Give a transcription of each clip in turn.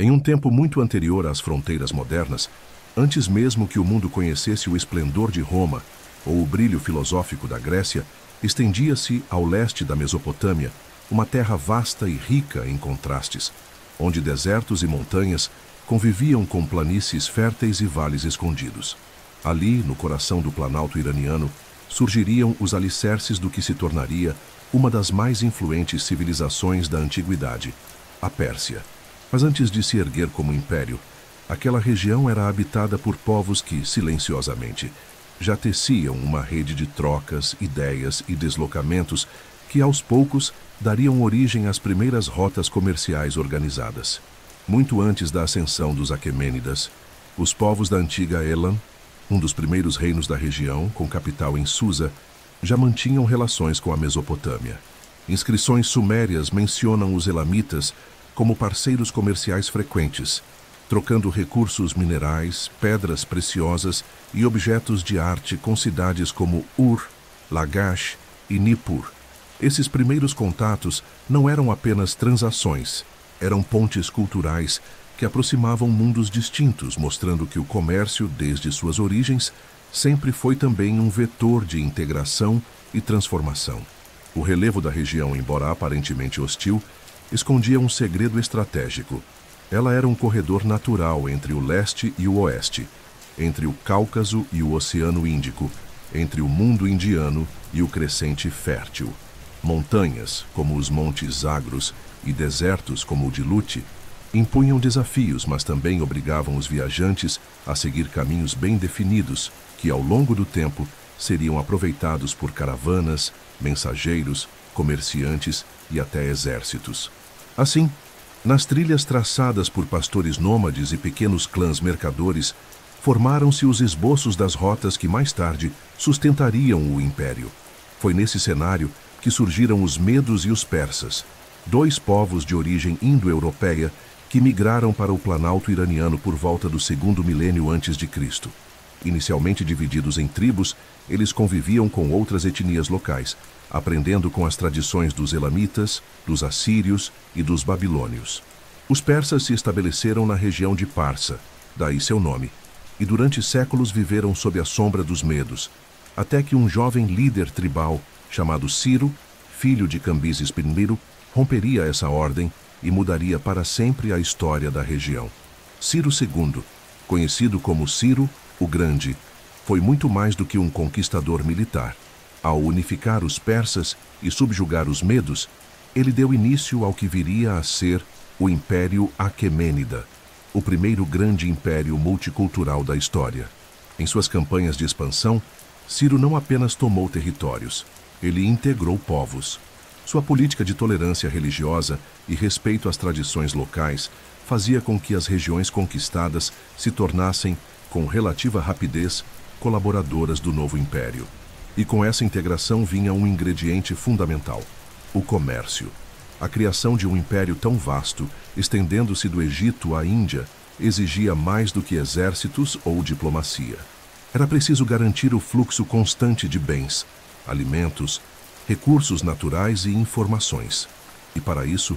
Em um tempo muito anterior às fronteiras modernas, antes mesmo que o mundo conhecesse o esplendor de Roma ou o brilho filosófico da Grécia, estendia-se ao leste da Mesopotâmia uma terra vasta e rica em contrastes, onde desertos e montanhas conviviam com planícies férteis e vales escondidos. Ali, no coração do Planalto iraniano, surgiriam os alicerces do que se tornaria uma das mais influentes civilizações da antiguidade, a Pérsia. Mas antes de se erguer como império, aquela região era habitada por povos que, silenciosamente, já teciam uma rede de trocas, ideias e deslocamentos que, aos poucos, dariam origem às primeiras rotas comerciais organizadas. Muito antes da ascensão dos Aquemênidas, os povos da antiga Elam, um dos primeiros reinos da região, com capital em Susa, já mantinham relações com a Mesopotâmia. Inscrições sumérias mencionam os elamitas como parceiros comerciais frequentes, trocando recursos minerais, pedras preciosas e objetos de arte com cidades como Ur, Lagash e Nippur. Esses primeiros contatos não eram apenas transações, eram pontes culturais que aproximavam mundos distintos, mostrando que o comércio, desde suas origens, sempre foi também um vetor de integração e transformação. O relevo da região, embora aparentemente hostil, escondia um segredo estratégico. Ela era um corredor natural entre o leste e o oeste, entre o Cáucaso e o Oceano Índico, entre o mundo indiano e o crescente fértil. Montanhas, como os Montes Zagros, e desertos, como o de Lute, impunham desafios, mas também obrigavam os viajantes a seguir caminhos bem definidos, que ao longo do tempo seriam aproveitados por caravanas, mensageiros, comerciantes e até exércitos. Assim, nas trilhas traçadas por pastores nômades e pequenos clãs mercadores, formaram-se os esboços das rotas que mais tarde sustentariam o império. Foi nesse cenário que surgiram os medos e os persas, dois povos de origem indo-europeia que migraram para o Planalto iraniano por volta do segundo milênio antes de Cristo. Inicialmente divididos em tribos, eles conviviam com outras etnias locais, aprendendo com as tradições dos elamitas, dos assírios e dos babilônios. Os persas se estabeleceram na região de Parsa, daí seu nome, e durante séculos viveram sob a sombra dos medos, até que um jovem líder tribal, chamado Ciro, filho de Cambises I, romperia essa ordem e mudaria para sempre a história da região. Ciro II, conhecido como Ciro o Grande, foi muito mais do que um conquistador militar. Ao unificar os persas e subjugar os medos, ele deu início ao que viria a ser o Império Aquemênida, o primeiro grande império multicultural da história. Em suas campanhas de expansão, Ciro não apenas tomou territórios, ele integrou povos. Sua política de tolerância religiosa e respeito às tradições locais fazia com que as regiões conquistadas se tornassem, com relativa rapidez, colaboradoras do novo império. E com essa integração vinha um ingrediente fundamental: o comércio. A criação de um império tão vasto, estendendo-se do Egito à Índia, exigia mais do que exércitos ou diplomacia. Era preciso garantir o fluxo constante de bens, alimentos, recursos naturais e informações. E para isso,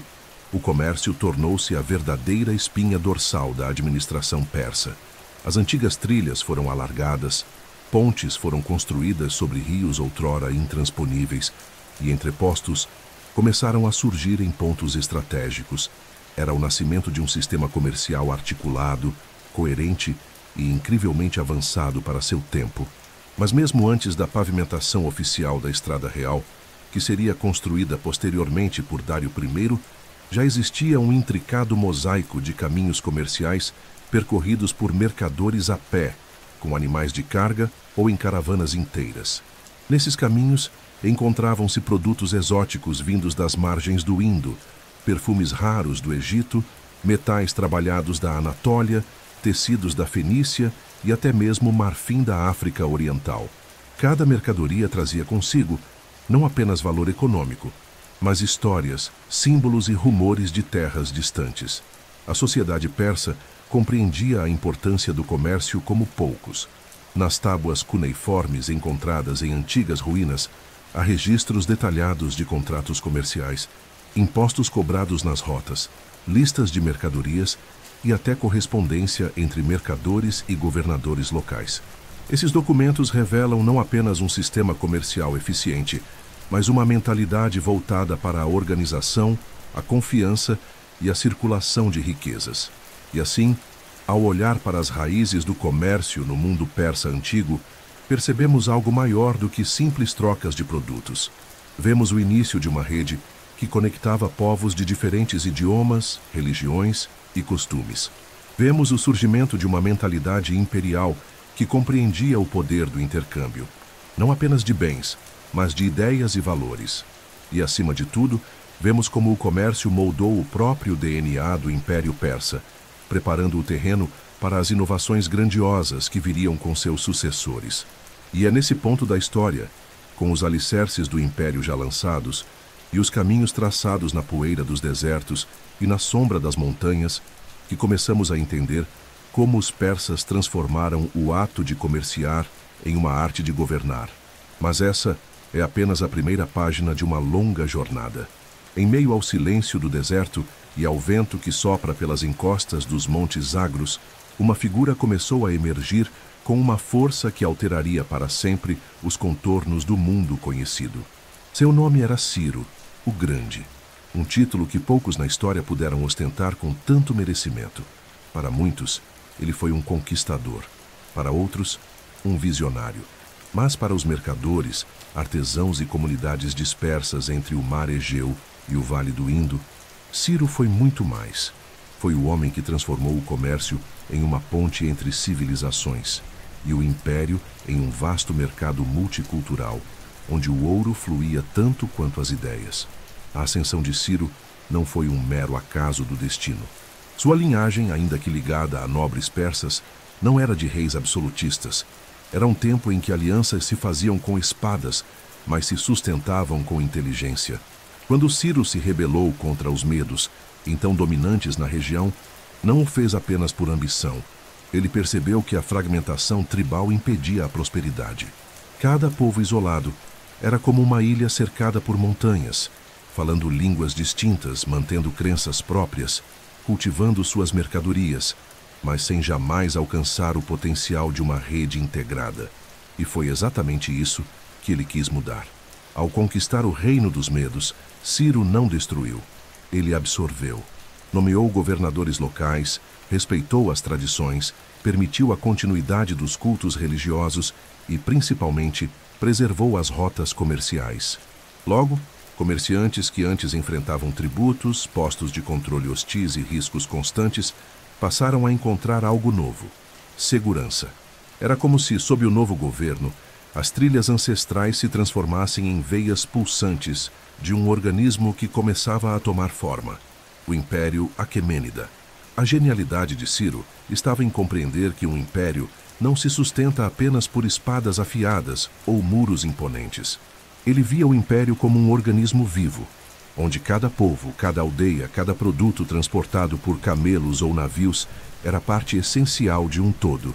o comércio tornou-se a verdadeira espinha dorsal da administração persa. As antigas trilhas foram alargadas, pontes foram construídas sobre rios outrora intransponíveis e entrepostos começaram a surgir em pontos estratégicos. Era o nascimento de um sistema comercial articulado, coerente e incrivelmente avançado para seu tempo. Mas mesmo antes da pavimentação oficial da Estrada Real, que seria construída posteriormente por Dário I, já existia um intricado mosaico de caminhos comerciais percorridos por mercadores a pé, com animais de carga ou em caravanas inteiras. Nesses caminhos, encontravam-se produtos exóticos vindos das margens do Indo, perfumes raros do Egito, metais trabalhados da Anatólia, tecidos da Fenícia e até mesmo marfim da África Oriental. Cada mercadoria trazia consigo não apenas valor econômico, mas histórias, símbolos e rumores de terras distantes. A sociedade persa compreendia a importância do comércio como poucos. Nas tábuas cuneiformes encontradas em antigas ruínas, há registros detalhados de contratos comerciais, impostos cobrados nas rotas, listas de mercadorias e até correspondência entre mercadores e governadores locais. Esses documentos revelam não apenas um sistema comercial eficiente, mas uma mentalidade voltada para a organização, a confiança e a circulação de riquezas. E assim, ao olhar para as raízes do comércio no mundo persa antigo, percebemos algo maior do que simples trocas de produtos. Vemos o início de uma rede que conectava povos de diferentes idiomas, religiões e costumes. Vemos o surgimento de uma mentalidade imperial que compreendia o poder do intercâmbio, não apenas de bens, mas de ideias e valores. E, acima de tudo, vemos como o comércio moldou o próprio DNA do Império Persa, preparando o terreno para as inovações grandiosas que viriam com seus sucessores. E é nesse ponto da história, com os alicerces do Império já lançados e os caminhos traçados na poeira dos desertos e na sombra das montanhas, que começamos a entender como os persas transformaram o ato de comerciar em uma arte de governar. Mas essa é apenas a primeira página de uma longa jornada. Em meio ao silêncio do deserto e ao vento que sopra pelas encostas dos montes Zagros, uma figura começou a emergir com uma força que alteraria para sempre os contornos do mundo conhecido. Seu nome era Ciro, o Grande, um título que poucos na história puderam ostentar com tanto merecimento. Para muitos, ele foi um conquistador, para outros, um visionário. Mas para os mercadores, artesãos e comunidades dispersas entre o mar Egeu e o Vale do Indo, Ciro foi muito mais. Foi o homem que transformou o comércio em uma ponte entre civilizações e o império em um vasto mercado multicultural, onde o ouro fluía tanto quanto as ideias. A ascensão de Ciro não foi um mero acaso do destino. Sua linhagem, ainda que ligada a nobres persas, não era de reis absolutistas. Era um tempo em que alianças se faziam com espadas, mas se sustentavam com inteligência. Quando Ciro se rebelou contra os medos, então dominantes na região, não o fez apenas por ambição. Ele percebeu que a fragmentação tribal impedia a prosperidade. Cada povo isolado era como uma ilha cercada por montanhas, falando línguas distintas, mantendo crenças próprias, cultivando suas mercadorias, mas sem jamais alcançar o potencial de uma rede integrada. E foi exatamente isso que ele quis mudar. Ao conquistar o reino dos medos, Ciro não destruiu, ele absorveu. Nomeou governadores locais, respeitou as tradições, permitiu a continuidade dos cultos religiosos e, principalmente, preservou as rotas comerciais. Logo, comerciantes que antes enfrentavam tributos, postos de controle hostis e riscos constantes, passaram a encontrar algo novo: segurança. Era como se, sob o novo governo, as trilhas ancestrais se transformassem em veias pulsantes de um organismo que começava a tomar forma: o Império Aquemênida. A genialidade de Ciro estava em compreender que um império não se sustenta apenas por espadas afiadas ou muros imponentes. Ele via o império como um organismo vivo, onde cada povo, cada aldeia, cada produto transportado por camelos ou navios era parte essencial de um todo.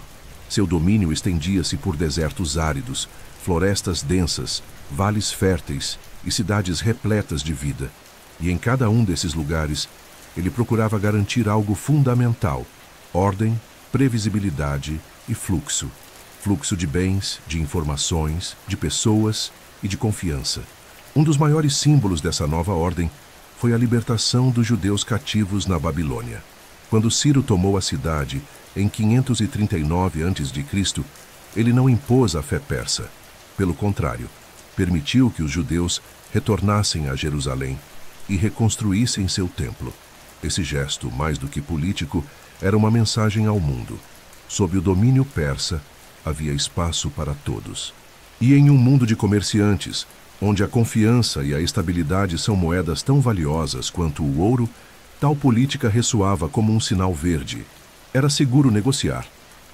Seu domínio estendia-se por desertos áridos, florestas densas, vales férteis e cidades repletas de vida. E em cada um desses lugares, ele procurava garantir algo fundamental: ordem, previsibilidade e fluxo. Fluxo de bens, de informações, de pessoas e de confiança. Um dos maiores símbolos dessa nova ordem foi a libertação dos judeus cativos na Babilônia. Quando Ciro tomou a cidade, em 539 a.C., ele não impôs a fé persa. Pelo contrário, permitiu que os judeus retornassem a Jerusalém e reconstruíssem seu templo. Esse gesto, mais do que político, era uma mensagem ao mundo. Sob o domínio persa, havia espaço para todos. E em um mundo de comerciantes, onde a confiança e a estabilidade são moedas tão valiosas quanto o ouro, tal política ressoava como um sinal verde. Era seguro negociar,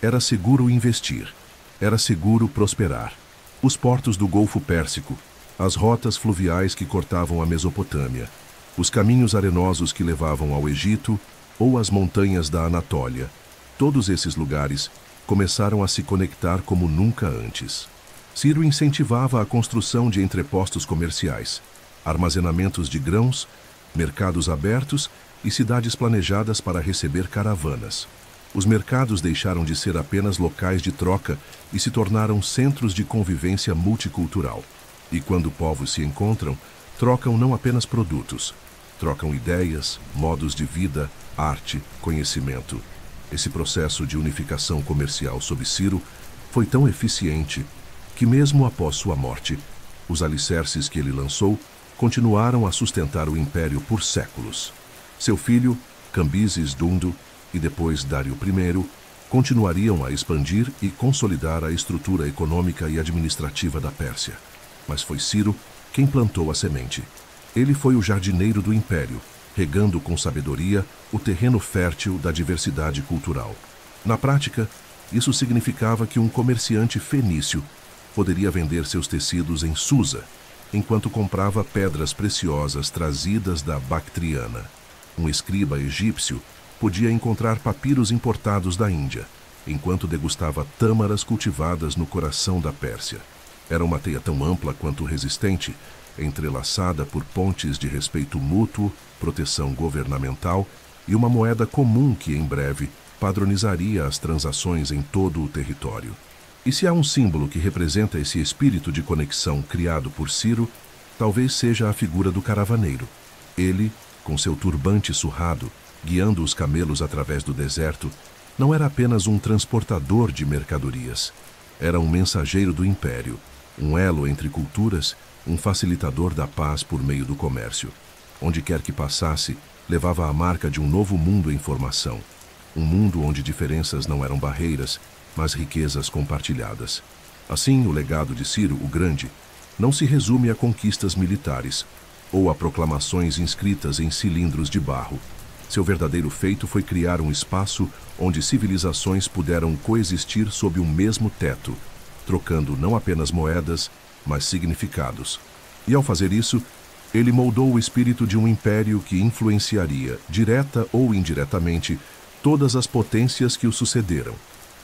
era seguro investir, era seguro prosperar. Os portos do Golfo Pérsico, as rotas fluviais que cortavam a Mesopotâmia, os caminhos arenosos que levavam ao Egito ou às montanhas da Anatólia, todos esses lugares começaram a se conectar como nunca antes. Ciro incentivava a construção de entrepostos comerciais, armazenamentos de grãos, mercados abertos e cidades planejadas para receber caravanas. Os mercados deixaram de ser apenas locais de troca e se tornaram centros de convivência multicultural. E quando povos se encontram, trocam não apenas produtos, trocam ideias, modos de vida, arte, conhecimento. Esse processo de unificação comercial sob Ciro foi tão eficiente que, mesmo após sua morte, os alicerces que ele lançou continuaram a sustentar o império por séculos. Seu filho, Cambises Dundo, e depois Dário I, continuariam a expandir e consolidar a estrutura econômica e administrativa da Pérsia. Mas foi Ciro quem plantou a semente. Ele foi o jardineiro do império, regando com sabedoria o terreno fértil da diversidade cultural. Na prática, isso significava que um comerciante fenício poderia vender seus tecidos em Susa, enquanto comprava pedras preciosas trazidas da Bactriana. Um escriba egípcio podia encontrar papiros importados da Índia, enquanto degustava tâmaras cultivadas no coração da Pérsia. Era uma teia tão ampla quanto resistente, entrelaçada por pontes de respeito mútuo, proteção governamental e uma moeda comum que, em breve, padronizaria as transações em todo o território. E se há um símbolo que representa esse espírito de conexão criado por Ciro, talvez seja a figura do caravaneiro. Ele, com seu turbante surrado, guiando os camelos através do deserto, não era apenas um transportador de mercadorias. Era um mensageiro do império, um elo entre culturas, um facilitador da paz por meio do comércio. Onde quer que passasse, levava a marca de um novo mundo em formação. Um mundo onde diferenças não eram barreiras, mas riquezas compartilhadas. Assim, o legado de Ciro o Grande não se resume a conquistas militares ou a proclamações inscritas em cilindros de barro. Seu verdadeiro feito foi criar um espaço onde civilizações puderam coexistir sob um mesmo teto, trocando não apenas moedas, mas significados. E ao fazer isso, ele moldou o espírito de um império que influenciaria, direta ou indiretamente, todas as potências que o sucederam.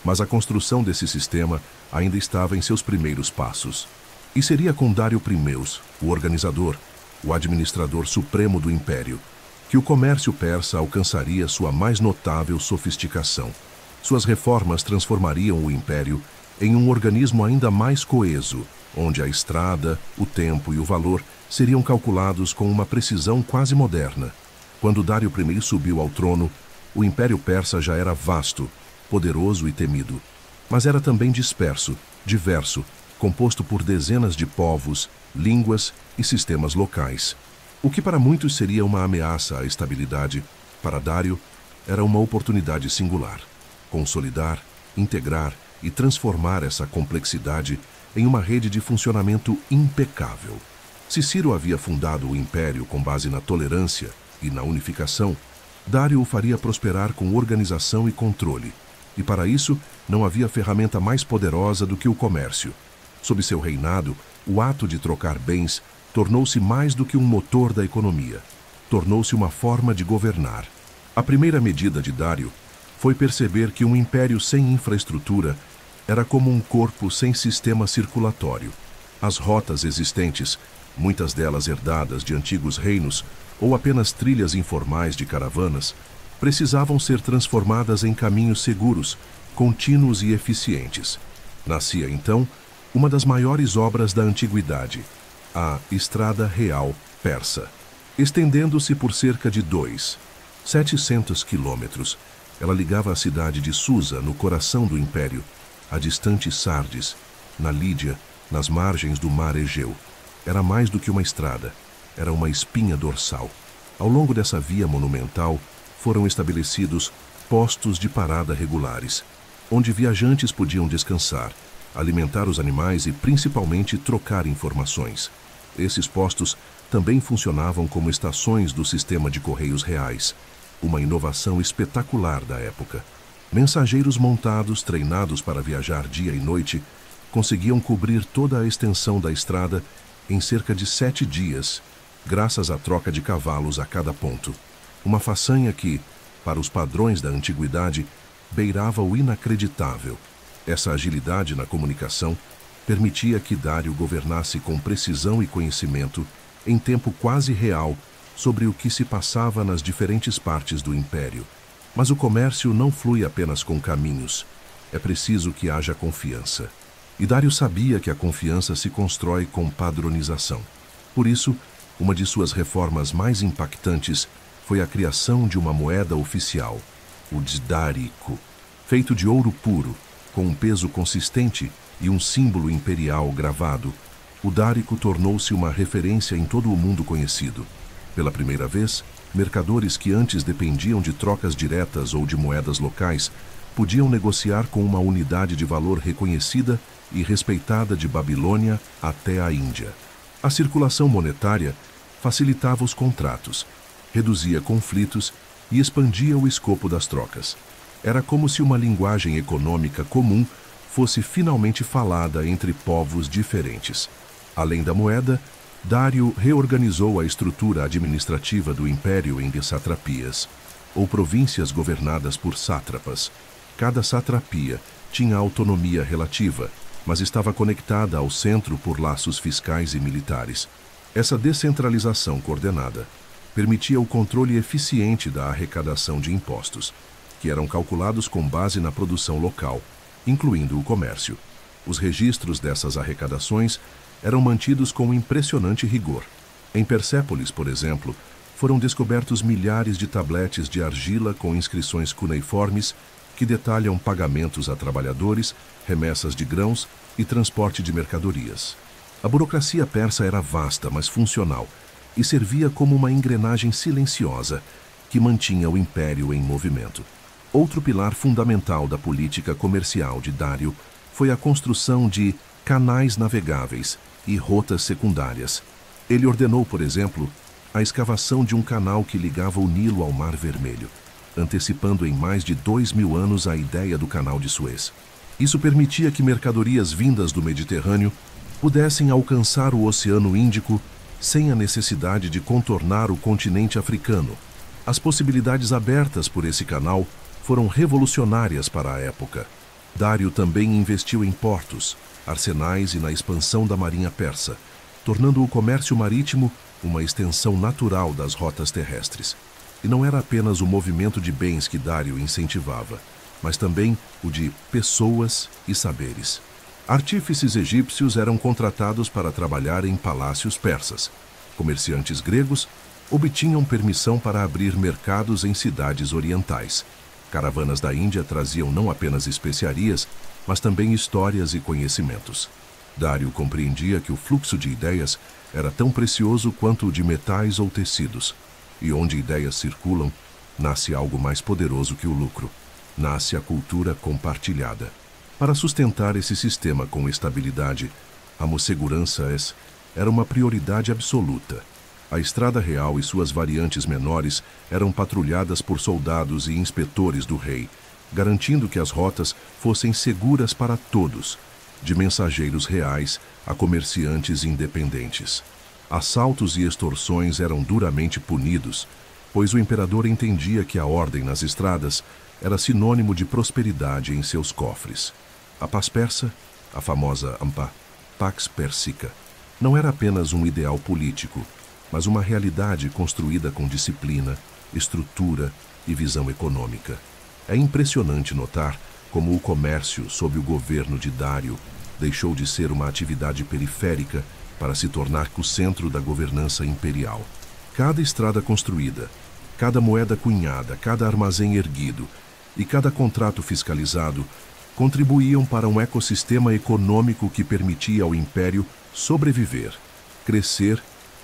Mas a construção desse sistema ainda estava em seus primeiros passos. E seria com Dário I, o organizador, o administrador supremo do império, que o comércio persa alcançaria sua mais notável sofisticação. Suas reformas transformariam o império em um organismo ainda mais coeso, onde a estrada, o tempo e o valor seriam calculados com uma precisão quase moderna. Quando Dário I subiu ao trono, o Império Persa já era vasto, poderoso e temido, mas era também disperso, diverso, composto por dezenas de povos, línguas e sistemas locais. O que para muitos seria uma ameaça à estabilidade, para Dário era uma oportunidade singular. Consolidar, integrar e transformar essa complexidade em uma rede de funcionamento impecável. Se Ciro havia fundado o império com base na tolerância e na unificação, Dário o faria prosperar com organização e controle, e para isso não havia ferramenta mais poderosa do que o comércio. Sob seu reinado, o ato de trocar bens tornou-se mais do que um motor da economia, tornou-se uma forma de governar. A primeira medida de Dário foi perceber que um império sem infraestrutura era como um corpo sem sistema circulatório. As rotas existentes, muitas delas herdadas de antigos reinos ou apenas trilhas informais de caravanas, precisavam ser transformadas em caminhos seguros, contínuos e eficientes. Nascia, então, uma das maiores obras da antiguidade, a Estrada Real Persa. Estendendo-se por cerca de 700 quilômetros, ela ligava a cidade de Susa, no coração do império, a distante Sardes, na Lídia, nas margens do mar Egeu. Era mais do que uma estrada, era uma espinha dorsal. Ao longo dessa via monumental, foram estabelecidos postos de parada regulares, onde viajantes podiam descansar, alimentar os animais e, principalmente, trocar informações. Esses postos também funcionavam como estações do sistema de correios reais, uma inovação espetacular da época. Mensageiros montados, treinados para viajar dia e noite, conseguiam cobrir toda a extensão da estrada em cerca de 7 dias, graças à troca de cavalos a cada ponto. Uma façanha que, para os padrões da antiguidade, beirava o inacreditável. Essa agilidade na comunicação permitia que Dário governasse com precisão e conhecimento, em tempo quase real, sobre o que se passava nas diferentes partes do império. Mas o comércio não flui apenas com caminhos. É preciso que haja confiança. E Dário sabia que a confiança se constrói com padronização. Por isso, uma de suas reformas mais impactantes foi a criação de uma moeda oficial, o Dárico, feito de ouro puro, com um peso consistente e um símbolo imperial gravado. O Dárico tornou-se uma referência em todo o mundo conhecido. Pela primeira vez, mercadores que antes dependiam de trocas diretas ou de moedas locais podiam negociar com uma unidade de valor reconhecida e respeitada de Babilônia até a Índia. A circulação monetária facilitava os contratos, reduzia conflitos e expandia o escopo das trocas. Era como se uma linguagem econômica comum fosse finalmente falada entre povos diferentes. Além da moeda, Dário reorganizou a estrutura administrativa do império em satrapias, ou províncias governadas por sátrapas. Cada satrapia tinha autonomia relativa, mas estava conectada ao centro por laços fiscais e militares. Essa descentralização coordenada permitia o controle eficiente da arrecadação de impostos, que eram calculados com base na produção local, incluindo o comércio. Os registros dessas arrecadações eram mantidos com impressionante rigor. Em Persépolis, por exemplo, foram descobertos milhares de tabletes de argila com inscrições cuneiformes que detalham pagamentos a trabalhadores, remessas de grãos e transporte de mercadorias. A burocracia persa era vasta, mas funcional, e servia como uma engrenagem silenciosa que mantinha o império em movimento. Outro pilar fundamental da política comercial de Dário foi a construção de canais navegáveis e rotas secundárias. Ele ordenou, por exemplo, a escavação de um canal que ligava o Nilo ao Mar Vermelho, antecipando em mais de 2000 anos a ideia do Canal de Suez. Isso permitia que mercadorias vindas do Mediterrâneo pudessem alcançar o Oceano Índico sem a necessidade de contornar o continente africano. As possibilidades abertas por esse canal foram revolucionárias para a época. Dário também investiu em portos, arsenais e na expansão da marinha persa, tornando o comércio marítimo uma extensão natural das rotas terrestres. E não era apenas o movimento de bens que Dário incentivava, mas também o de pessoas e saberes. Artífices egípcios eram contratados para trabalhar em palácios persas. Comerciantes gregos obtinham permissão para abrir mercados em cidades orientais. Caravanas da Índia traziam não apenas especiarias, mas também histórias e conhecimentos. Dário compreendia que o fluxo de ideias era tão precioso quanto o de metais ou tecidos. E onde ideias circulam, nasce algo mais poderoso que o lucro. Nasce a cultura compartilhada. Para sustentar esse sistema com estabilidade, a segurança era uma prioridade absoluta. A Estrada Real e suas variantes menores eram patrulhadas por soldados e inspetores do rei, garantindo que as rotas fossem seguras para todos, de mensageiros reais a comerciantes independentes. Assaltos e extorsões eram duramente punidos, pois o imperador entendia que a ordem nas estradas era sinônimo de prosperidade em seus cofres. A paz persa, a famosa Pax Persica, não era apenas um ideal político, mas uma realidade construída com disciplina, estrutura e visão econômica. É impressionante notar como o comércio, sob o governo de Dário, deixou de ser uma atividade periférica para se tornar o centro da governança imperial. Cada estrada construída, cada moeda cunhada, cada armazém erguido e cada contrato fiscalizado contribuíam para um ecossistema econômico que permitia ao império sobreviver, crescer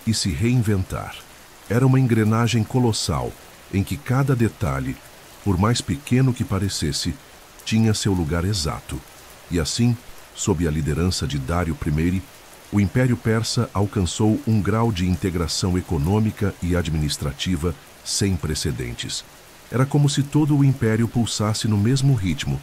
e se reinventar. Era uma engrenagem colossal em que cada detalhe, por mais pequeno que parecesse, tinha seu lugar exato. E assim, sob a liderança de Dário I, o Império Persa alcançou um grau de integração econômica e administrativa sem precedentes. Era como se todo o império pulsasse no mesmo ritmo,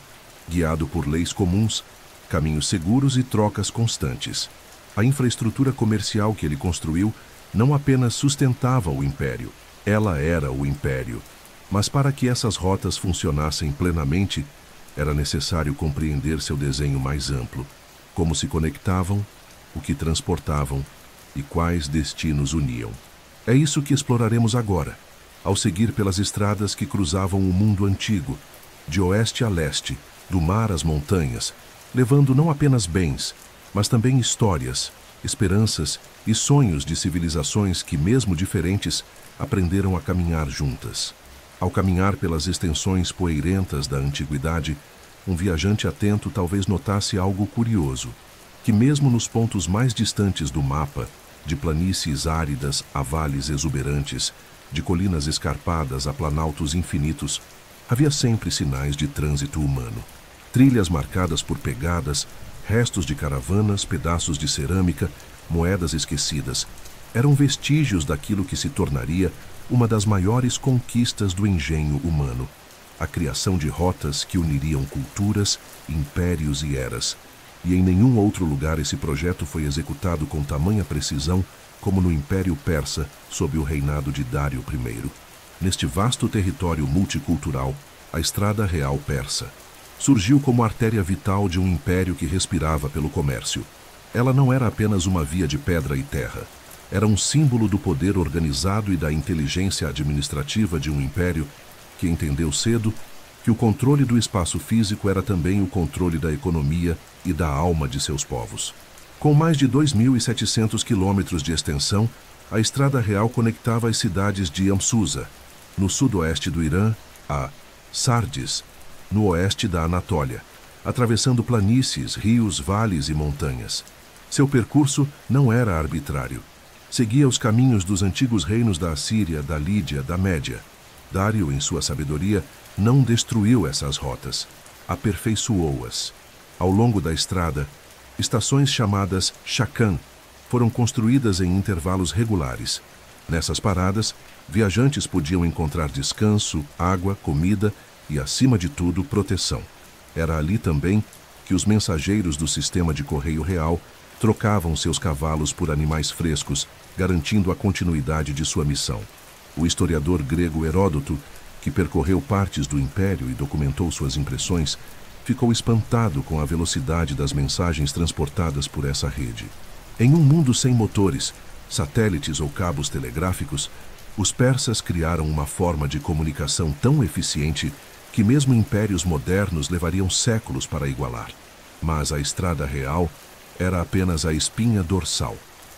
guiado por leis comuns, caminhos seguros e trocas constantes. A infraestrutura comercial que ele construiu não apenas sustentava o império, ela era o império. Mas para que essas rotas funcionassem plenamente, era necessário compreender seu desenho mais amplo, como se conectavam, o que transportavam e quais destinos uniam. É isso que exploraremos agora, ao seguir pelas estradas que cruzavam o mundo antigo, de oeste a leste, do mar às montanhas, levando não apenas bens, mas também histórias, esperanças e sonhos de civilizações que, mesmo diferentes, aprenderam a caminhar juntas. Ao caminhar pelas extensões poeirentas da antiguidade, um viajante atento talvez notasse algo curioso, que mesmo nos pontos mais distantes do mapa, de planícies áridas a vales exuberantes, de colinas escarpadas a planaltos infinitos, havia sempre sinais de trânsito humano. Trilhas marcadas por pegadas, restos de caravanas, pedaços de cerâmica, moedas esquecidas, eram vestígios daquilo que se tornaria uma das maiores conquistas do engenho humano, a criação de rotas que uniriam culturas, impérios e eras. E em nenhum outro lugar esse projeto foi executado com tamanha precisão como no Império Persa, sob o reinado de Dário I. Neste vasto território multicultural, a Estrada Real Persa surgiu como artéria vital de um império que respirava pelo comércio. Ela não era apenas uma via de pedra e terra. Era um símbolo do poder organizado e da inteligência administrativa de um império que entendeu cedo que o controle do espaço físico era também o controle da economia e da alma de seus povos. Com mais de 2.700 quilômetros de extensão, a Estrada Real conectava as cidades de Amsusa, no sudoeste do Irã, a Sardis, no oeste da Anatólia, atravessando planícies, rios, vales e montanhas. Seu percurso não era arbitrário. Seguia os caminhos dos antigos reinos da Assíria, da Lídia, da Média. Dário, em sua sabedoria, não destruiu essas rotas, aperfeiçoou-as. Ao longo da estrada, estações chamadas Shakan foram construídas em intervalos regulares. Nessas paradas, viajantes podiam encontrar descanso, água, comida e, acima de tudo, proteção. Era ali também que os mensageiros do sistema de correio real trocavam seus cavalos por animais frescos, garantindo a continuidade de sua missão. O historiador grego Heródoto, que percorreu partes do Império e documentou suas impressões, ficou espantado com a velocidade das mensagens transportadas por essa rede. Em um mundo sem motores, satélites ou cabos telegráficos, os persas criaram uma forma de comunicação tão eficiente que mesmo impérios modernos levariam séculos para igualar. Mas a Estrada Real era apenas a espinha dorsal.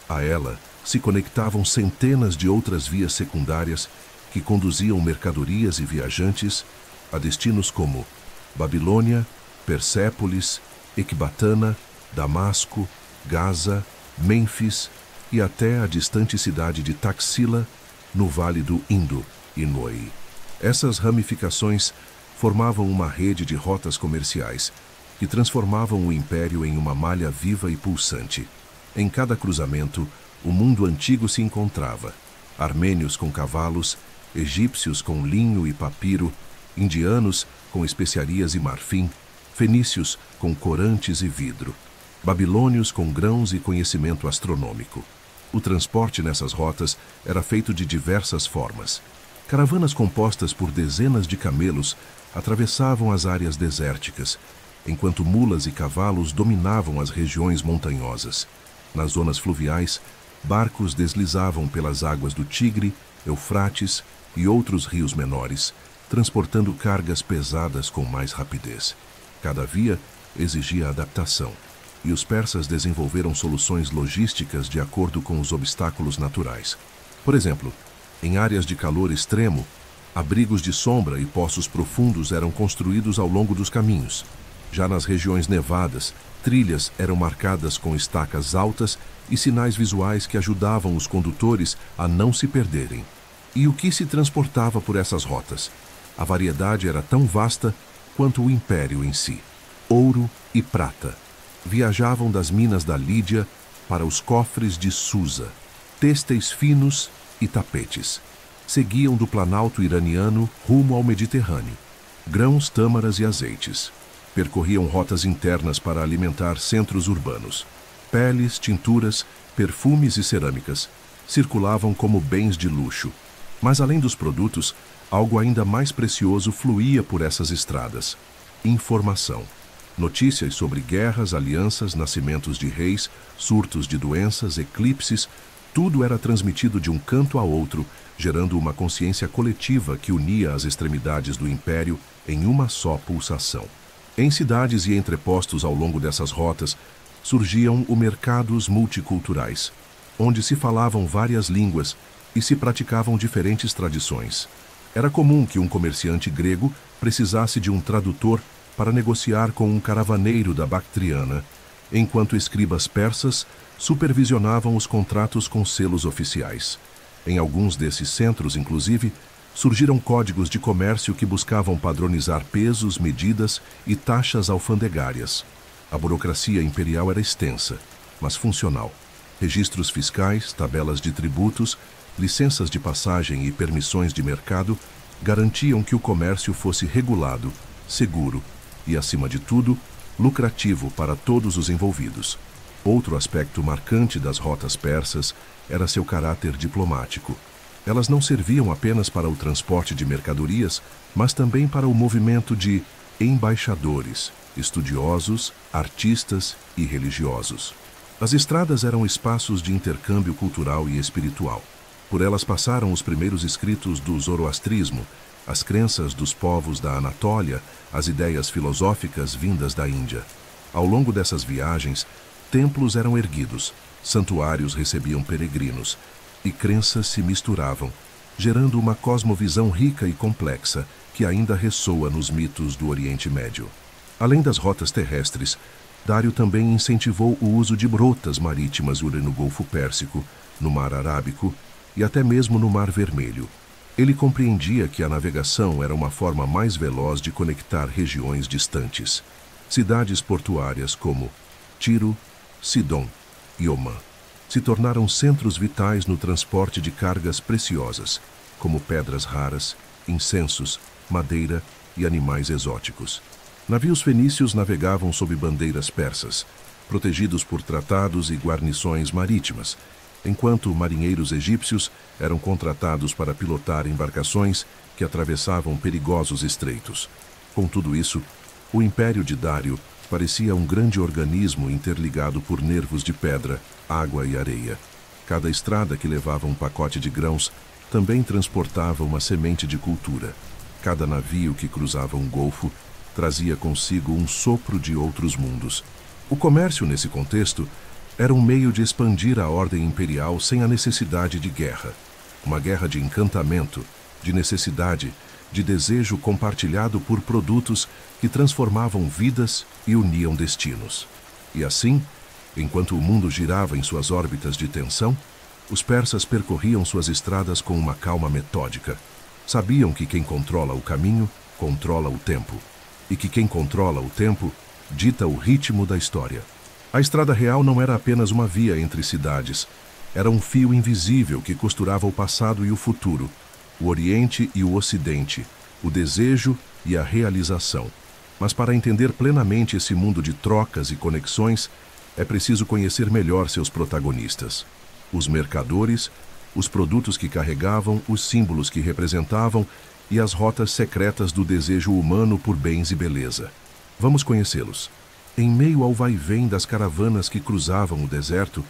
A ela se conectavam centenas de outras vias secundárias que conduziam mercadorias e viajantes a destinos como Babilônia, Persépolis, Ecbatana, Damasco, Gaza, Mênfis e até a distante cidade de Taxila, no Vale do Indo, Inoi. Essas ramificações formavam uma rede de rotas comerciais que transformavam o império em uma malha viva e pulsante. Em cada cruzamento, o mundo antigo se encontrava. Armênios com cavalos, egípcios com linho e papiro, indianos com especiarias e marfim, fenícios com corantes e vidro, babilônios com grãos e conhecimento astronômico. O transporte nessas rotas era feito de diversas formas. Caravanas compostas por dezenas de camelos atravessavam as áreas desérticas, enquanto mulas e cavalos dominavam as regiões montanhosas. Nas zonas fluviais, barcos deslizavam pelas águas do Tigre, Eufrates e outros rios menores, transportando cargas pesadas com mais rapidez. Cada via exigia adaptação, e os persas desenvolveram soluções logísticas de acordo com os obstáculos naturais. Por exemplo, em áreas de calor extremo, abrigos de sombra e poços profundos eram construídos ao longo dos caminhos. Já nas regiões nevadas, trilhas eram marcadas com estacas altas e sinais visuais que ajudavam os condutores a não se perderem. E o que se transportava por essas rotas? A variedade era tão vasta quanto o império em si. Ouro e prata viajavam das minas da Lídia para os cofres de Susa. Têxteis finos e tapetes seguiam do planalto iraniano rumo ao Mediterrâneo. Grãos, tâmaras e azeites percorriam rotas internas para alimentar centros urbanos. Peles, tinturas, perfumes e cerâmicas circulavam como bens de luxo. Mas além dos produtos, algo ainda mais precioso fluía por essas estradas: informação. Notícias sobre guerras, alianças, nascimentos de reis, surtos de doenças, eclipses Tudo era transmitido de um canto a outro, gerando uma consciência coletiva que unia as extremidades do império em uma só pulsação. Em cidades e entrepostos ao longo dessas rotas, surgiam os mercados multiculturais, onde se falavam várias línguas e se praticavam diferentes tradições. Era comum que um comerciante grego precisasse de um tradutor para negociar com um caravaneiro da Bactriana, enquanto escribas persas supervisionavam os contratos com selos oficiais. Em alguns desses centros, inclusive, surgiram códigos de comércio que buscavam padronizar pesos, medidas e taxas alfandegárias. A burocracia imperial era extensa, mas funcional. Registros fiscais, tabelas de tributos, licenças de passagem e permissões de mercado garantiam que o comércio fosse regulado, seguro e, acima de tudo, lucrativo para todos os envolvidos. Outro aspecto marcante das rotas persas era seu caráter diplomático. Elas não serviam apenas para o transporte de mercadorias, mas também para o movimento de embaixadores, estudiosos, artistas e religiosos. As estradas eram espaços de intercâmbio cultural e espiritual. Por elas passaram os primeiros escritos do zoroastrismo, as crenças dos povos da Anatólia, as ideias filosóficas vindas da Índia. Ao longo dessas viagens, templos eram erguidos, santuários recebiam peregrinos, e crenças se misturavam, gerando uma cosmovisão rica e complexa que ainda ressoa nos mitos do Oriente Médio. Além das rotas terrestres, Dário também incentivou o uso de rotas marítimas no Golfo Pérsico, no Mar Arábico e até mesmo no Mar Vermelho. Ele compreendia que a navegação era uma forma mais veloz de conectar regiões distantes. Cidades portuárias como Tiro, Sidom e Omã se tornaram centros vitais no transporte de cargas preciosas, como pedras raras, incensos, madeira e animais exóticos. Navios fenícios navegavam sob bandeiras persas, protegidos por tratados e guarnições marítimas, enquanto marinheiros egípcios eram contratados para pilotar embarcações que atravessavam perigosos estreitos. Com tudo isso, o Império de Dário parecia um grande organismo interligado por nervos de pedra, água e areia. Cada estrada que levava um pacote de grãos também transportava uma semente de cultura. Cada navio que cruzava um golfo trazia consigo um sopro de outros mundos. O comércio, nesse contexto, era um meio de expandir a ordem imperial sem a necessidade de guerra. Uma guerra de encantamento, de necessidade, de desejo compartilhado por produtos que transformavam vidas e uniam destinos. E assim, enquanto o mundo girava em suas órbitas de tensão, os persas percorriam suas estradas com uma calma metódica. Sabiam que quem controla o caminho, controla o tempo. E que quem controla o tempo, dita o ritmo da história. A estrada real não era apenas uma via entre cidades. Era um fio invisível que costurava o passado e o futuro, o Oriente e o Ocidente, o desejo e a realização. Mas para entender plenamente esse mundo de trocas e conexões, é preciso conhecer melhor seus protagonistas. Os mercadores, os produtos que carregavam, os símbolos que representavam e as rotas secretas do desejo humano por bens e beleza. Vamos conhecê-los. Em meio ao vai-vem das caravanas que cruzavam o deserto,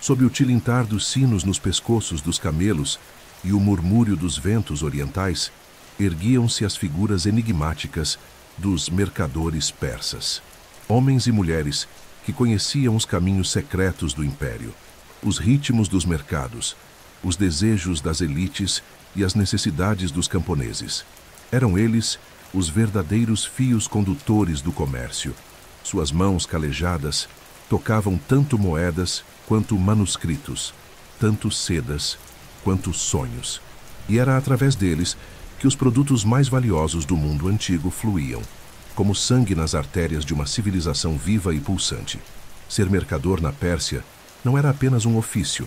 sob o tilintar dos sinos nos pescoços dos camelos e o murmúrio dos ventos orientais, erguiam-se as figuras enigmáticas dos mercadores persas. Homens e mulheres que conheciam os caminhos secretos do império, os ritmos dos mercados, os desejos das elites e as necessidades dos camponeses. Eram eles os verdadeiros fios condutores do comércio. Suas mãos calejadas tocavam tanto moedas quanto manuscritos, tanto sedas quanto sonhos. E era através deles que os produtos mais valiosos do mundo antigo fluíam, como sangue nas artérias de uma civilização viva e pulsante. Ser mercador na Pérsia não era apenas um ofício,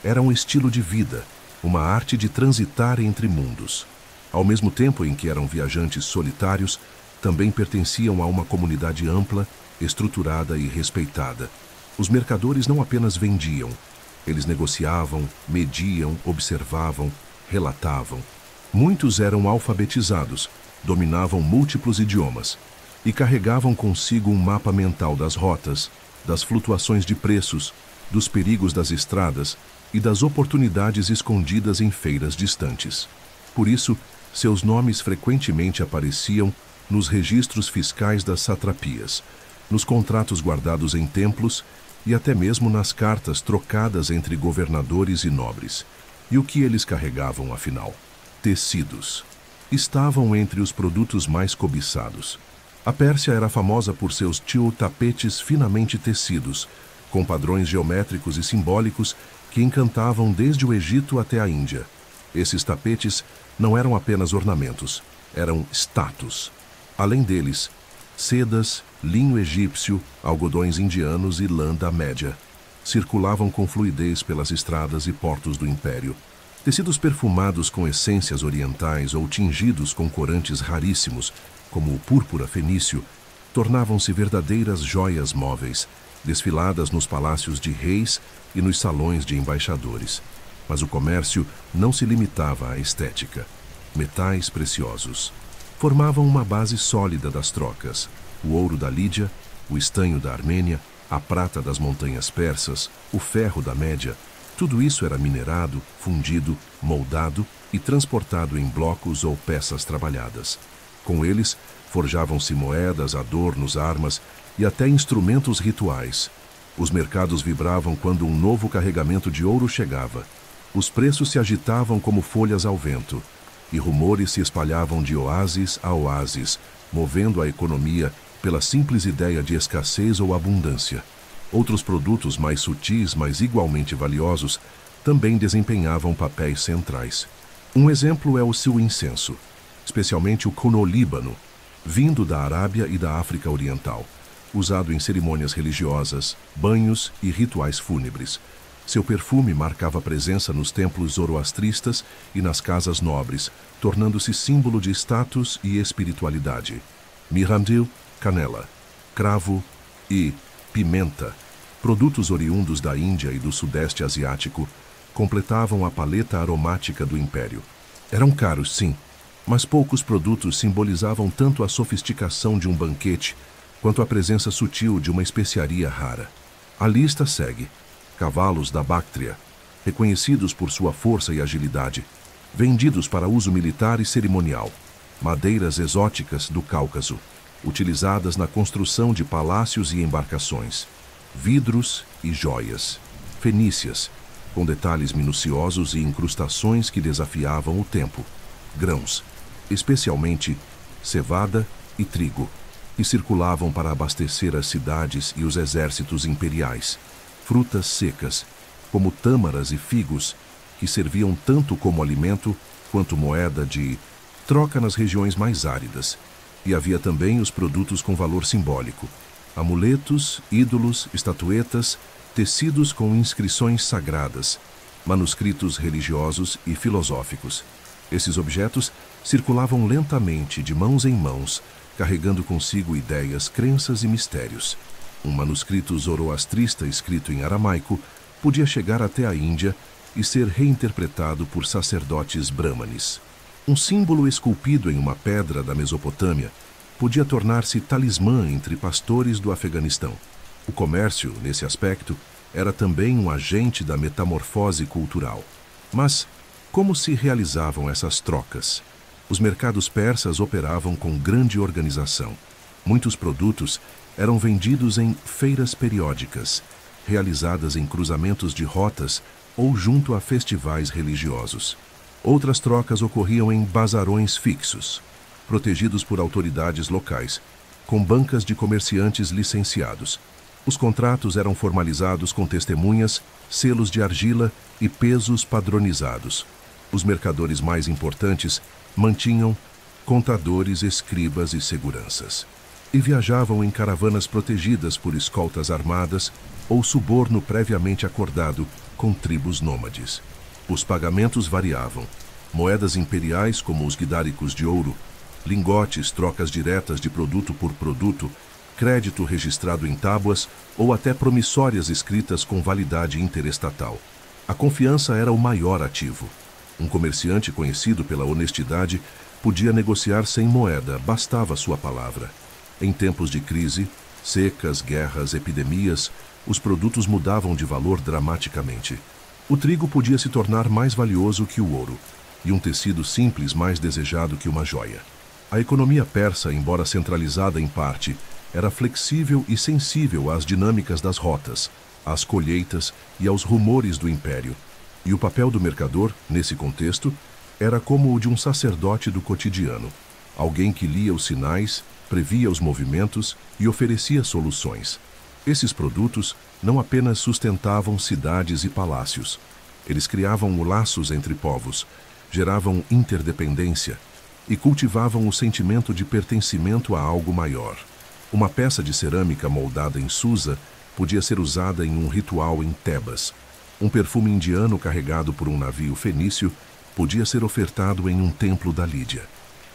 era um estilo de vida, uma arte de transitar entre mundos. Ao mesmo tempo em que eram viajantes solitários, também pertenciam a uma comunidade ampla, estruturada e respeitada. Os mercadores não apenas vendiam, eles negociavam, mediam, observavam, relatavam. Muitos eram alfabetizados, dominavam múltiplos idiomas e carregavam consigo um mapa mental das rotas, das flutuações de preços, dos perigos das estradas e das oportunidades escondidas em feiras distantes. Por isso, seus nomes frequentemente apareciam nos registros fiscais das satrapias, nos contratos guardados em templos e até mesmo nas cartas trocadas entre governadores e nobres. E o que eles carregavam, afinal? Tecidos. Estavam entre os produtos mais cobiçados. A Pérsia era famosa por seus tapetes finamente tecidos, com padrões geométricos e simbólicos que encantavam desde o Egito até a Índia. Esses tapetes não eram apenas ornamentos, eram status. Além deles, sedas, linho egípcio, algodões indianos e lã da Média circulavam com fluidez pelas estradas e portos do império. Tecidos perfumados com essências orientais ou tingidos com corantes raríssimos, como o púrpura fenício, tornavam-se verdadeiras joias móveis, desfiladas nos palácios de reis e nos salões de embaixadores. Mas o comércio não se limitava à estética. Metais preciosos formavam uma base sólida das trocas. O ouro da Lídia, o estanho da Armênia, a prata das montanhas persas, o ferro da Média, tudo isso era minerado, fundido, moldado e transportado em blocos ou peças trabalhadas. Com eles, forjavam-se moedas, adornos, armas e até instrumentos rituais. Os mercados vibravam quando um novo carregamento de ouro chegava. Os preços se agitavam como folhas ao vento, e rumores se espalhavam de oásis a oásis, movendo a economia pela simples ideia de escassez ou abundância. Outros produtos mais sutis, mas igualmente valiosos, também desempenhavam papéis centrais. Um exemplo é o seu incenso, especialmente o conolíbano, vindo da Arábia e da África Oriental, usado em cerimônias religiosas, banhos e rituais fúnebres. Seu perfume marcava presença nos templos zoroastristas e nas casas nobres, tornando-se símbolo de status e espiritualidade. Mirandil, canela, cravo e pimenta, produtos oriundos da Índia e do Sudeste Asiático, completavam a paleta aromática do império. Eram caros, sim, mas poucos produtos simbolizavam tanto a sofisticação de um banquete quanto a presença sutil de uma especiaria rara. A lista segue. Cavalos da Báctria, reconhecidos por sua força e agilidade, vendidos para uso militar e cerimonial. Madeiras exóticas do Cáucaso, utilizadas na construção de palácios e embarcações. Vidros e joias. Fenícias, com detalhes minuciosos e incrustações que desafiavam o tempo. Grãos, especialmente cevada e trigo, que circulavam para abastecer as cidades e os exércitos imperiais. Frutas secas, como tâmaras e figos, que serviam tanto como alimento quanto moeda de troca nas regiões mais áridas. E havia também os produtos com valor simbólico: amuletos, ídolos, estatuetas, tecidos com inscrições sagradas, manuscritos religiosos e filosóficos. Esses objetos circulavam lentamente, de mãos em mãos, carregando consigo ideias, crenças e mistérios. Um manuscrito zoroastrista escrito em aramaico podia chegar até a Índia e ser reinterpretado por sacerdotes brahmanes. Um símbolo esculpido em uma pedra da Mesopotâmia podia tornar-se talismã entre pastores do Afeganistão. O comércio, nesse aspecto, era também um agente da metamorfose cultural. Mas como se realizavam essas trocas? Os mercados persas operavam com grande organização. Muitos produtos eram vendidos em feiras periódicas, realizadas em cruzamentos de rotas ou junto a festivais religiosos. Outras trocas ocorriam em bazarões fixos, protegidos por autoridades locais, com bancas de comerciantes licenciados. Os contratos eram formalizados com testemunhas, selos de argila e pesos padronizados. Os mercadores mais importantes mantinham contadores, escribas e seguranças. E viajavam em caravanas protegidas por escoltas armadas ou suborno previamente acordado com tribos nômades. Os pagamentos variavam. Moedas imperiais, como os guidáricos de ouro, lingotes, trocas diretas de produto por produto, crédito registrado em tábuas ou até promissórias escritas com validade interestatal. A confiança era o maior ativo. Um comerciante conhecido pela honestidade podia negociar sem moeda, bastava sua palavra. Em tempos de crise, secas, guerras, epidemias, os produtos mudavam de valor dramaticamente. O trigo podia se tornar mais valioso que o ouro, e um tecido simples mais desejado que uma joia. A economia persa, embora centralizada em parte, era flexível e sensível às dinâmicas das rotas, às colheitas e aos rumores do império. E o papel do mercador, nesse contexto, era como o de um sacerdote do cotidiano, alguém que lia os sinais, previa os movimentos e oferecia soluções. Esses produtos não apenas sustentavam cidades e palácios. Eles criavam laços entre povos, geravam interdependência e cultivavam o sentimento de pertencimento a algo maior. Uma peça de cerâmica moldada em Susa podia ser usada em um ritual em Tebas. Um perfume indiano carregado por um navio fenício podia ser ofertado em um templo da Lídia.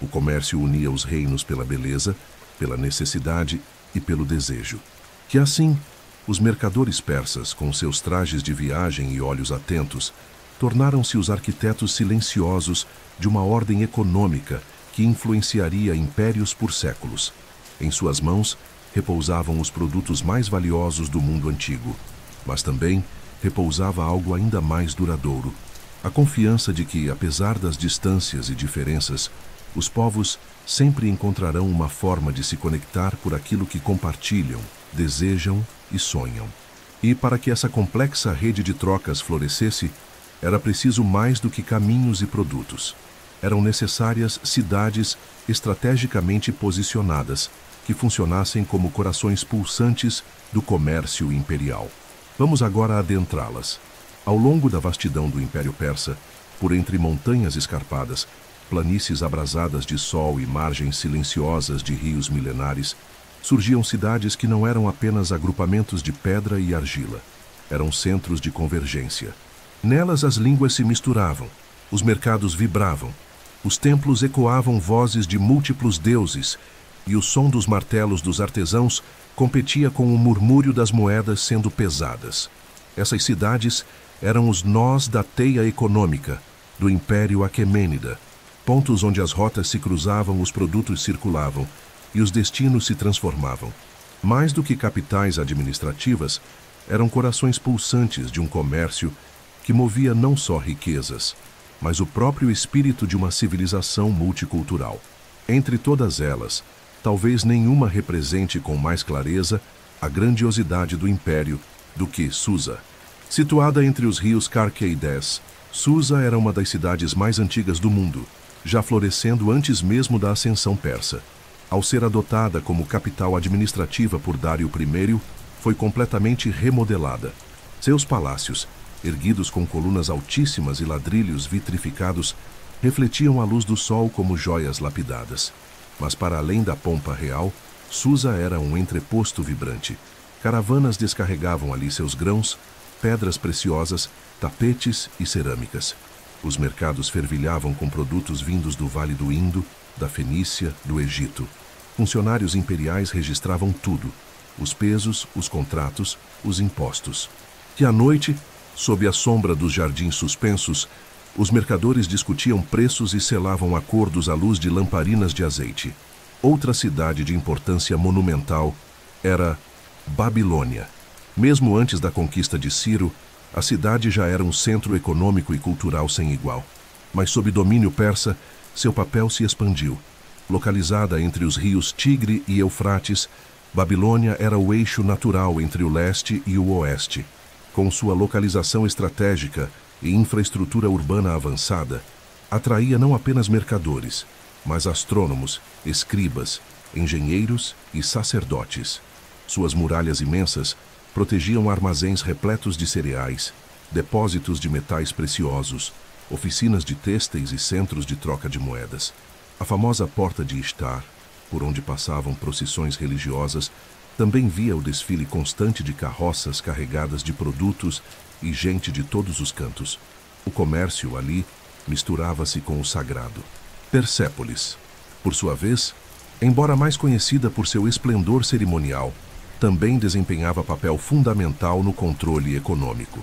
O comércio unia os reinos pela beleza, pela necessidade e pelo desejo. Que assim, os mercadores persas, com seus trajes de viagem e olhos atentos, tornaram-se os arquitetos silenciosos de uma ordem econômica que influenciaria impérios por séculos. Em suas mãos repousavam os produtos mais valiosos do mundo antigo, mas também repousava algo ainda mais duradouro: a confiança de que, apesar das distâncias e diferenças, os povos sempre encontrarão uma forma de se conectar por aquilo que compartilham, desejam e sonham. E para que essa complexa rede de trocas florescesse, era preciso mais do que caminhos e produtos. Eram necessárias cidades estrategicamente posicionadas, que funcionassem como corações pulsantes do comércio imperial. Vamos agora adentrá-las. Ao longo da vastidão do Império Persa, por entre montanhas escarpadas, planícies abrasadas de sol e margens silenciosas de rios milenares, surgiam cidades que não eram apenas agrupamentos de pedra e argila. Eram centros de convergência. Nelas as línguas se misturavam, os mercados vibravam, os templos ecoavam vozes de múltiplos deuses, e o som dos martelos dos artesãos competia com o murmúrio das moedas sendo pesadas. Essas cidades eram os nós da teia econômica do Império Aquemênida, pontos onde as rotas se cruzavam, os produtos circulavam e os destinos se transformavam. Mais do que capitais administrativas, eram corações pulsantes de um comércio que movia não só riquezas, mas o próprio espírito de uma civilização multicultural. Entre todas elas, talvez nenhuma represente com mais clareza a grandiosidade do império do que Susa. Situada entre os rios Karkhê e Des, Susa era uma das cidades mais antigas do mundo, já florescendo antes mesmo da ascensão persa. Ao ser adotada como capital administrativa por Dário I, foi completamente remodelada. Seus palácios, erguidos com colunas altíssimas e ladrilhos vitrificados, refletiam a luz do sol como joias lapidadas. Mas para além da pompa real, Susa era um entreposto vibrante. Caravanas descarregavam ali seus grãos, pedras preciosas, tapetes e cerâmicas. Os mercados fervilhavam com produtos vindos do Vale do Indo, da Fenícia, do Egito. Funcionários imperiais registravam tudo: os pesos, os contratos, os impostos. Que à noite, sob a sombra dos jardins suspensos, os mercadores discutiam preços e selavam acordos à luz de lamparinas de azeite. Outra cidade de importância monumental era Babilônia. Mesmo antes da conquista de Ciro, a cidade já era um centro econômico e cultural sem igual. Mas sob domínio persa, seu papel se expandiu. Localizada entre os rios Tigre e Eufrates, Babilônia era o eixo natural entre o leste e o oeste. Com sua localização estratégica e infraestrutura urbana avançada, atraía não apenas mercadores, mas astrônomos, escribas, engenheiros e sacerdotes. Suas muralhas imensas protegiam armazéns repletos de cereais, depósitos de metais preciosos, oficinas de têxteis e centros de troca de moedas. A famosa Porta de Ishtar, por onde passavam procissões religiosas, também via o desfile constante de carroças carregadas de produtos e gente de todos os cantos. O comércio ali misturava-se com o sagrado. Persépolis, por sua vez, embora mais conhecida por seu esplendor cerimonial, também desempenhava papel fundamental no controle econômico.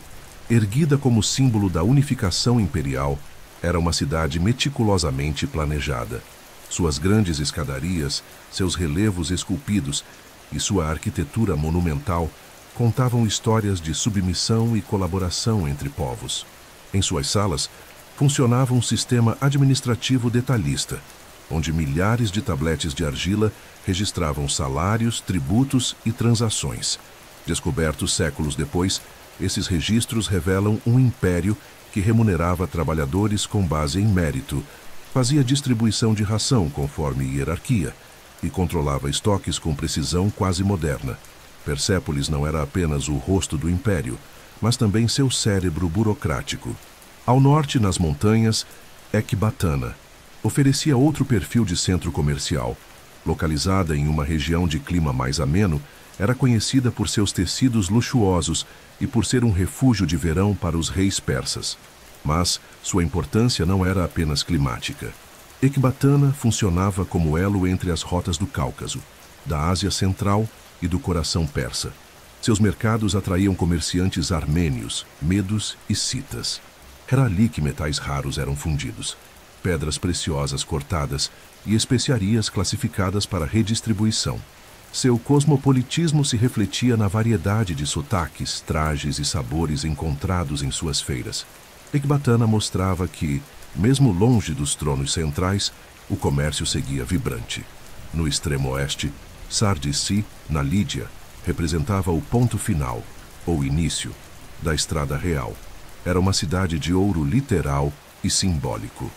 Erguida como símbolo da unificação imperial, era uma cidade meticulosamente planejada. Suas grandes escadarias, seus relevos esculpidos e sua arquitetura monumental contavam histórias de submissão e colaboração entre povos. Em suas salas, funcionava um sistema administrativo detalhista, onde milhares de tabletes de argila registravam salários, tributos e transações. Descobertos séculos depois, esses registros revelam um império que remunerava trabalhadores com base em mérito, fazia distribuição de ração conforme hierarquia e controlava estoques com precisão quase moderna. Persépolis não era apenas o rosto do império, mas também seu cérebro burocrático. Ao norte, nas montanhas, Ecbatana oferecia outro perfil de centro comercial. Localizada em uma região de clima mais ameno, era conhecida por seus tecidos luxuosos e por ser um refúgio de verão para os reis persas. Mas sua importância não era apenas climática. Ecbatana funcionava como elo entre as rotas do Cáucaso, da Ásia Central e do coração persa. Seus mercados atraíam comerciantes armênios, medos e citas. Era ali que metais raros eram fundidos, pedras preciosas cortadas e especiarias classificadas para redistribuição. Seu cosmopolitismo se refletia na variedade de sotaques, trajes e sabores encontrados em suas feiras. Ecbatana mostrava que, mesmo longe dos tronos centrais, o comércio seguia vibrante. No extremo oeste, Sardissi, na Lídia, representava o ponto final, ou início, da Estrada Real. Era uma cidade de ouro literal e simbólico.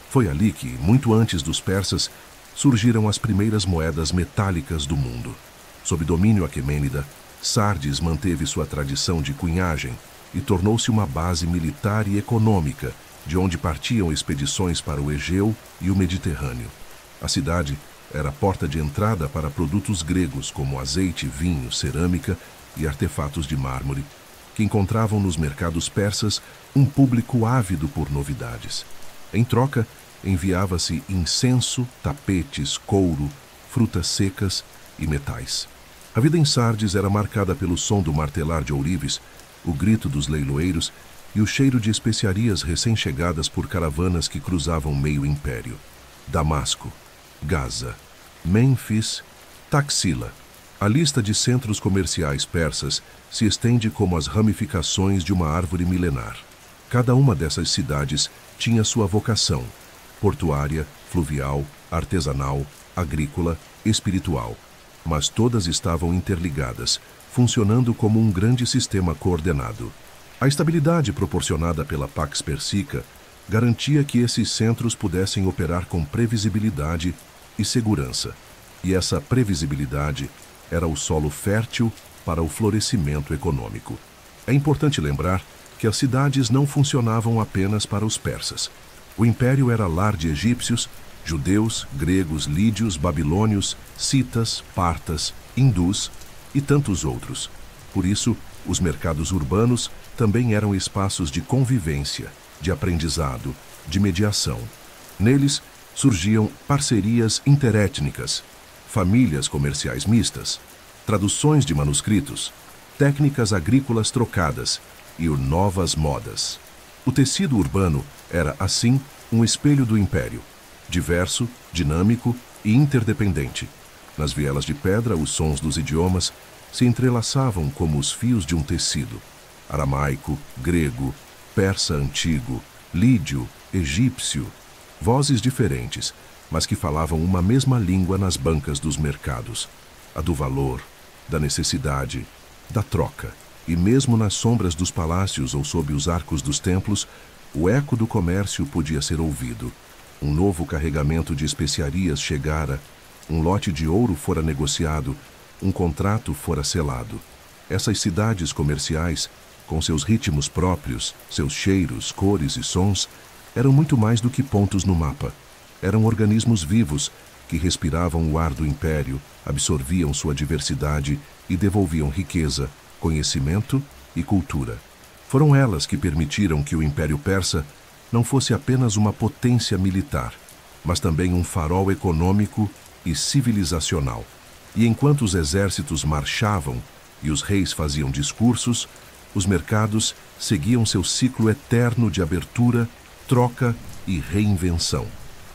Foi ali que, muito antes dos persas, surgiram as primeiras moedas metálicas do mundo. Sob domínio aquemênida, Sardes manteve sua tradição de cunhagem e tornou-se uma base militar e econômica, de onde partiam expedições para o Egeu e o Mediterrâneo. A cidade era a porta de entrada para produtos gregos como azeite, vinho, cerâmica e artefatos de mármore, que encontravam nos mercados persas um público ávido por novidades. Em troca, enviava-se incenso, tapetes, couro, frutas secas e metais. A vida em Sardes era marcada pelo som do martelar de ourives, o grito dos leiloeiros e o cheiro de especiarias recém-chegadas por caravanas que cruzavam meio império. Damasco, Gaza, Mênfis, Taxila. A lista de centros comerciais persas se estende como as ramificações de uma árvore milenar. Cada uma dessas cidades tinha sua vocação: portuária, fluvial, artesanal, agrícola, espiritual. Mas todas estavam interligadas, funcionando como um grande sistema coordenado. A estabilidade proporcionada pela Pax Persica garantia que esses centros pudessem operar com previsibilidade e segurança. E essa previsibilidade era o solo fértil para o florescimento econômico. É importante lembrar que as cidades não funcionavam apenas para os persas. O império era lar de egípcios, judeus, gregos, lídios, babilônios, citas, partas, hindus e tantos outros. Por isso, os mercados urbanos também eram espaços de convivência, de aprendizado, de mediação. Neles surgiam parcerias interétnicas, famílias comerciais mistas, traduções de manuscritos, técnicas agrícolas trocadas e novas modas. O tecido urbano era, assim, um espelho do império, diverso, dinâmico e interdependente. Nas vielas de pedra, os sons dos idiomas se entrelaçavam como os fios de um tecido. Aramaico, grego, persa antigo, lídio, egípcio, vozes diferentes, mas que falavam uma mesma língua nas bancas dos mercados, a do valor, da necessidade, da troca. E mesmo nas sombras dos palácios ou sob os arcos dos templos, o eco do comércio podia ser ouvido. Um novo carregamento de especiarias chegara, um lote de ouro fora negociado, um contrato fora selado. Essas cidades comerciais, com seus ritmos próprios, seus cheiros, cores e sons, eram muito mais do que pontos no mapa. Eram organismos vivos que respiravam o ar do império, absorviam sua diversidade e devolviam riqueza, conhecimento e cultura. Foram elas que permitiram que o Império Persa não fosse apenas uma potência militar, mas também um farol econômico e civilizacional. E enquanto os exércitos marchavam e os reis faziam discursos, os mercados seguiam seu ciclo eterno de abertura, troca e reinvenção.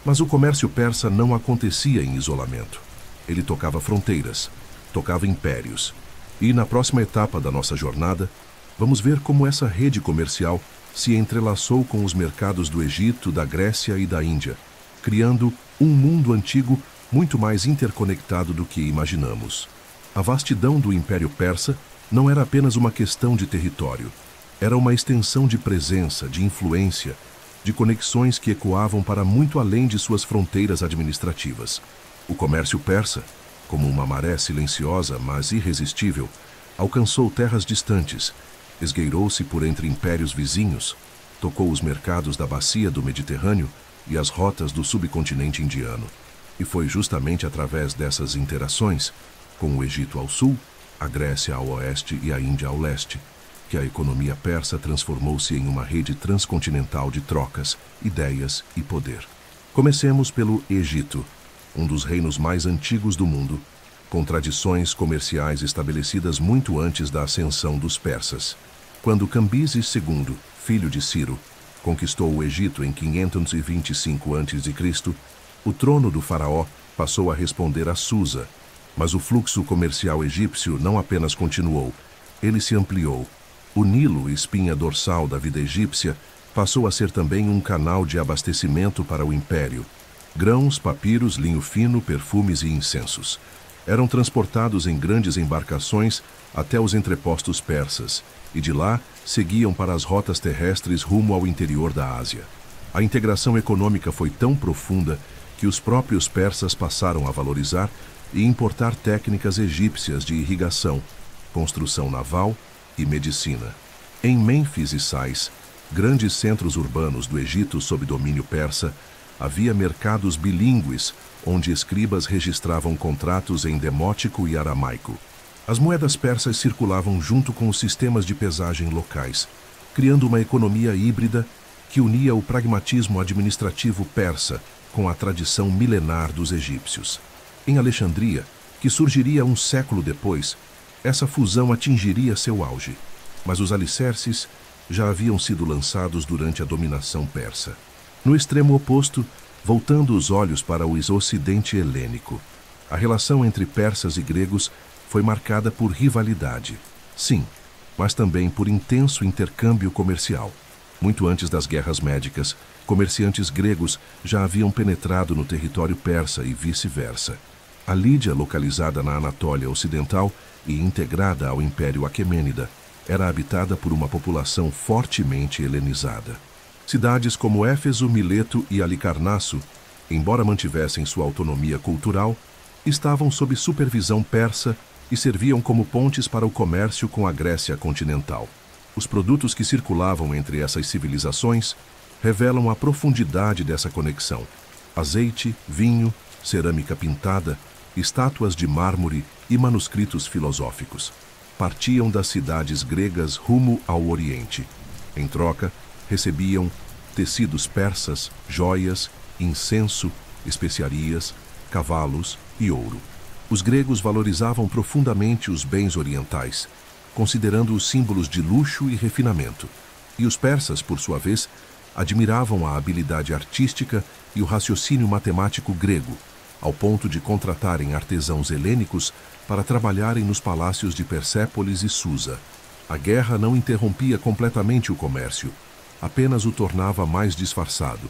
Mas o comércio persa não acontecia em isolamento. Ele tocava fronteiras, tocava impérios, E na próxima etapa da nossa jornada, vamos ver como essa rede comercial se entrelaçou com os mercados do Egito, da Grécia e da Índia, criando um mundo antigo muito mais interconectado do que imaginamos. A vastidão do Império Persa não era apenas uma questão de território. Era uma extensão de presença, de influência, de conexões que ecoavam para muito além de suas fronteiras administrativas. O comércio persa, como uma maré silenciosa, mas irresistível, alcançou terras distantes, esgueirou-se por entre impérios vizinhos, tocou os mercados da bacia do Mediterrâneo e as rotas do subcontinente indiano. E foi justamente através dessas interações, com o Egito ao sul, a Grécia ao oeste e a Índia ao leste, que a economia persa transformou-se em uma rede transcontinental de trocas, ideias e poder. Comecemos pelo Egito, um dos reinos mais antigos do mundo, com tradições comerciais estabelecidas muito antes da ascensão dos persas. Quando Cambises II, filho de Ciro, conquistou o Egito em 525 a.C., o trono do faraó passou a responder a Susa, mas o fluxo comercial egípcio não apenas continuou, ele se ampliou. O Nilo, espinha dorsal da vida egípcia, passou a ser também um canal de abastecimento para o império. Grãos, papiros, linho fino, perfumes e incensos eram transportados em grandes embarcações até os entrepostos persas, e de lá seguiam para as rotas terrestres rumo ao interior da Ásia. A integração econômica foi tão profunda que os próprios persas passaram a valorizar e importar técnicas egípcias de irrigação, construção naval e medicina. Em Mênfis e Sais, grandes centros urbanos do Egito sob domínio persa, havia mercados bilíngues, onde escribas registravam contratos em demótico e aramaico. As moedas persas circulavam junto com os sistemas de pesagem locais, criando uma economia híbrida que unia o pragmatismo administrativo persa com a tradição milenar dos egípcios. Em Alexandria, que surgiria um século depois, essa fusão atingiria seu auge, mas os alicerces já haviam sido lançados durante a dominação persa. No extremo oposto, voltando os olhos para o ocidente helênico, a relação entre persas e gregos foi marcada por rivalidade, sim, mas também por intenso intercâmbio comercial. Muito antes das guerras médicas, comerciantes gregos já haviam penetrado no território persa e vice-versa. A Lídia, localizada na Anatólia Ocidental e integrada ao Império Aquemênida, era habitada por uma população fortemente helenizada. Cidades como Éfeso, Mileto e Alicarnasso, embora mantivessem sua autonomia cultural, estavam sob supervisão persa e serviam como pontes para o comércio com a Grécia continental. Os produtos que circulavam entre essas civilizações revelam a profundidade dessa conexão. Azeite, vinho, cerâmica pintada, estátuas de mármore e manuscritos filosóficos partiam das cidades gregas rumo ao Oriente. Em troca, recebiam tecidos persas, joias, incenso, especiarias, cavalos e ouro. Os gregos valorizavam profundamente os bens orientais, considerando-os símbolos de luxo e refinamento. E os persas, por sua vez, admiravam a habilidade artística e o raciocínio matemático grego, ao ponto de contratarem artesãos helênicos para trabalharem nos palácios de Persépolis e Susa. A guerra não interrompia completamente o comércio, apenas o tornava mais disfarçado.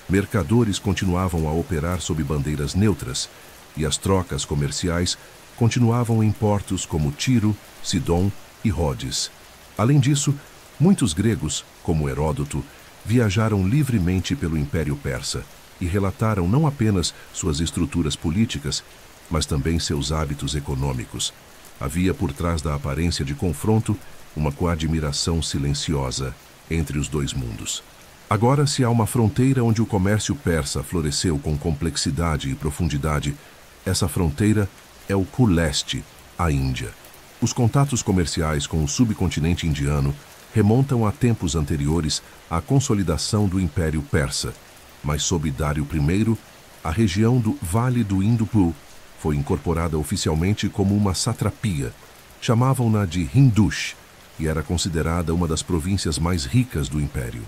Mercadores continuavam a operar sob bandeiras neutras, e as trocas comerciais continuavam em portos como Tiro, Sidom e Rhodes. Além disso, muitos gregos, como Heródoto, viajaram livremente pelo Império Persa e relataram não apenas suas estruturas políticas, mas também seus hábitos econômicos. Havia por trás da aparência de confronto uma coadmiração silenciosa entre os dois mundos. Agora, se há uma fronteira onde o comércio persa floresceu com complexidade e profundidade, essa fronteira é o Pur-Leste, a Índia. Os contatos comerciais com o subcontinente indiano remontam a tempos anteriores à consolidação do Império Persa, mas sob Dário I, a região do Vale do Indo foi incorporada oficialmente como uma satrapia. Chamavam-na de Hindush e era considerada uma das províncias mais ricas do império.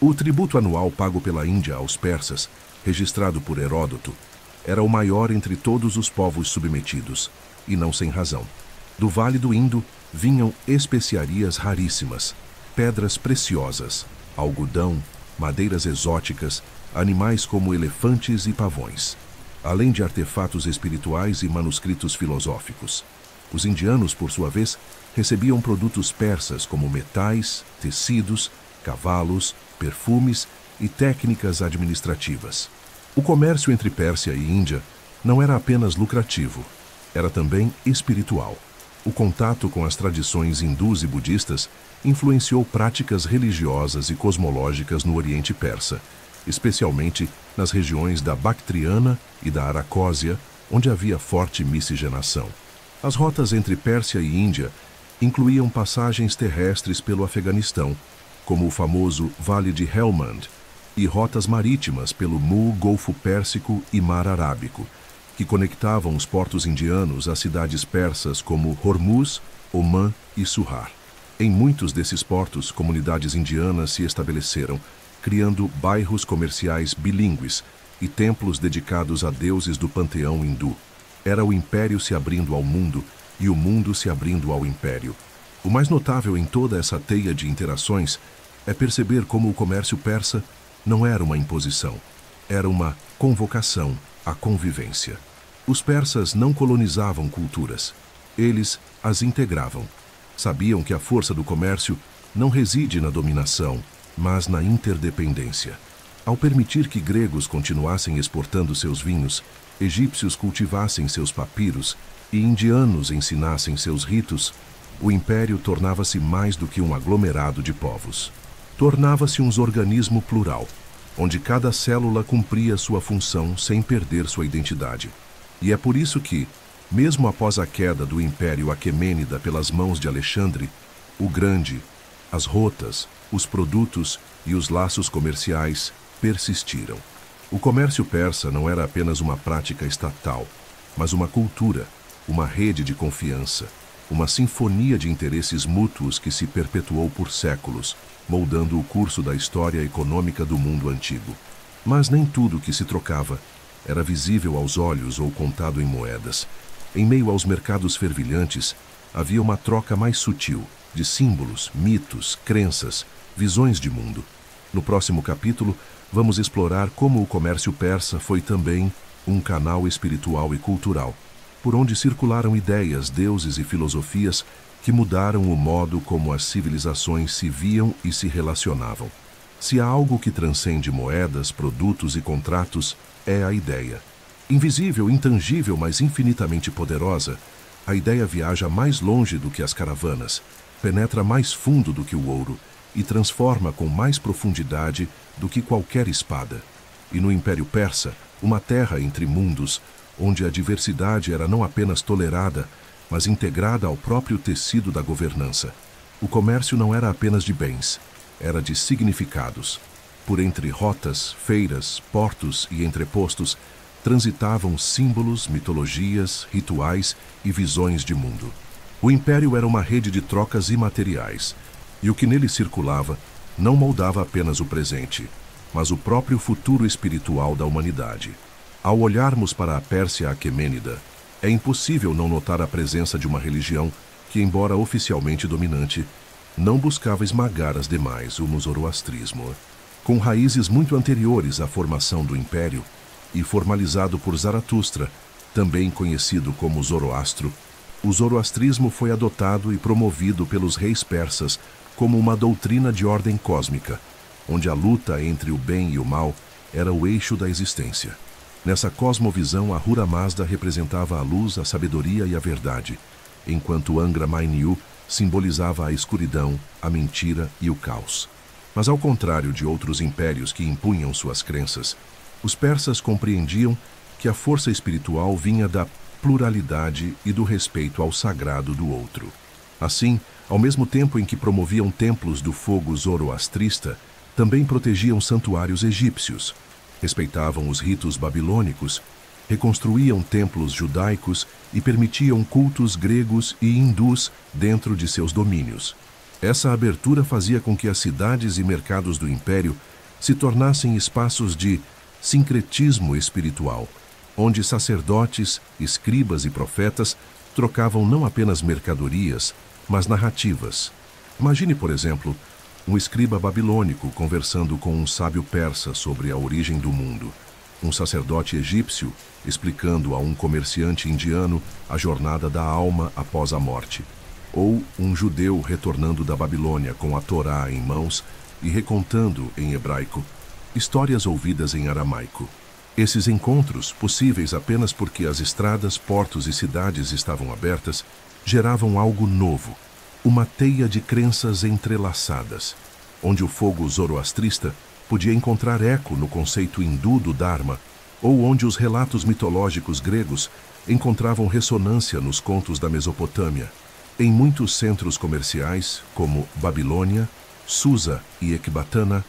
O tributo anual pago pela Índia aos persas, registrado por Heródoto, era o maior entre todos os povos submetidos, e não sem razão. Do Vale do Indo vinham especiarias raríssimas, pedras preciosas, algodão, madeiras exóticas, animais como elefantes e pavões, além de artefatos espirituais e manuscritos filosóficos. Os indianos, por sua vez, recebiam produtos persas como metais, tecidos, cavalos, perfumes e técnicas administrativas. O comércio entre Pérsia e Índia não era apenas lucrativo, era também espiritual. O contato com as tradições hindus e budistas influenciou práticas religiosas e cosmológicas no Oriente Persa, especialmente nas regiões da Bactriana e da Aracósia, onde havia forte miscigenação. As rotas entre Pérsia e Índia incluíam passagens terrestres pelo Afeganistão, como o famoso Vale de Helmand, e rotas marítimas pelo Golfo Pérsico e Mar Arábico, que conectavam os portos indianos a cidades persas como Hormuz, Omã e Suhar. Em muitos desses portos, comunidades indianas se estabeleceram, criando bairros comerciais bilíngues e templos dedicados a deuses do panteão hindu. Era o império se abrindo ao mundo e o mundo se abrindo ao império. O mais notável em toda essa teia de interações é perceber como o comércio persa não era uma imposição, era uma convocação à convivência. Os persas não colonizavam culturas, eles as integravam. Sabiam que a força do comércio não reside na dominação, mas na interdependência. Ao permitir que gregos continuassem exportando seus vinhos, egípcios cultivassem seus papiros e indianos ensinassem seus ritos, o império tornava-se mais do que um aglomerado de povos. Tornava-se um organismo plural, onde cada célula cumpria sua função sem perder sua identidade. E é por isso que, mesmo após a queda do Império Aquemênida pelas mãos de Alexandre, o Grande, as rotas, os produtos e os laços comerciais persistiram. O comércio persa não era apenas uma prática estatal, mas uma cultura, uma rede de confiança, uma sinfonia de interesses mútuos que se perpetuou por séculos, moldando o curso da história econômica do mundo antigo. Mas nem tudo que se trocava era visível aos olhos ou contado em moedas. Em meio aos mercados fervilhantes, havia uma troca mais sutil, de símbolos, mitos, crenças, visões de mundo. No próximo capítulo, vamos explorar como o comércio persa foi também um canal espiritual e cultural, por onde circularam ideias, deuses e filosofias que mudaram o modo como as civilizações se viam e se relacionavam. Se há algo que transcende moedas, produtos e contratos, é a ideia. Invisível, intangível, mas infinitamente poderosa, a ideia viaja mais longe do que as caravanas, penetra mais fundo do que o ouro e transforma com mais profundidade do que qualquer espada. E no Império Persa, uma terra entre mundos, onde a diversidade era não apenas tolerada, mas integrada ao próprio tecido da governança. O comércio não era apenas de bens, era de significados. Por entre rotas, feiras, portos e entrepostos, transitavam símbolos, mitologias, rituais e visões de mundo. O império era uma rede de trocas imateriais, e o que nele circulava não moldava apenas o presente, mas o próprio futuro espiritual da humanidade. Ao olharmos para a Pérsia Aquemênida, é impossível não notar a presença de uma religião que, embora oficialmente dominante, não buscava esmagar as demais, o zoroastrismo. Com raízes muito anteriores à formação do império e formalizado por Zaratustra, também conhecido como Zoroastro, o zoroastrismo foi adotado e promovido pelos reis persas como uma doutrina de ordem cósmica, onde a luta entre o bem e o mal era o eixo da existência. Nessa cosmovisão, Ahura Mazda representava a luz, a sabedoria e a verdade, enquanto Angra Mainyu simbolizava a escuridão, a mentira e o caos. Mas ao contrário de outros impérios que impunham suas crenças, os persas compreendiam que a força espiritual vinha da pluralidade e do respeito ao sagrado do outro. Assim, ao mesmo tempo em que promoviam templos do fogo zoroastrista, também protegiam santuários egípcios, respeitavam os ritos babilônicos, reconstruíam templos judaicos e permitiam cultos gregos e hindus dentro de seus domínios. Essa abertura fazia com que as cidades e mercados do império se tornassem espaços de sincretismo espiritual, onde sacerdotes, escribas e profetas trocavam não apenas mercadorias, mas narrativas. Imagine, por exemplo, um escriba babilônico conversando com um sábio persa sobre a origem do mundo, um sacerdote egípcio explicando a um comerciante indiano a jornada da alma após a morte, ou um judeu retornando da Babilônia com a Torá em mãos e recontando, em hebraico, histórias ouvidas em aramaico. Esses encontros, possíveis apenas porque as estradas, portos e cidades estavam abertas, geravam algo novo, uma teia de crenças entrelaçadas, onde o fogo zoroastrista podia encontrar eco no conceito hindu do Dharma, ou onde os relatos mitológicos gregos encontravam ressonância nos contos da Mesopotâmia. Em muitos centros comerciais, como Babilônia, Susa e Ecbatana,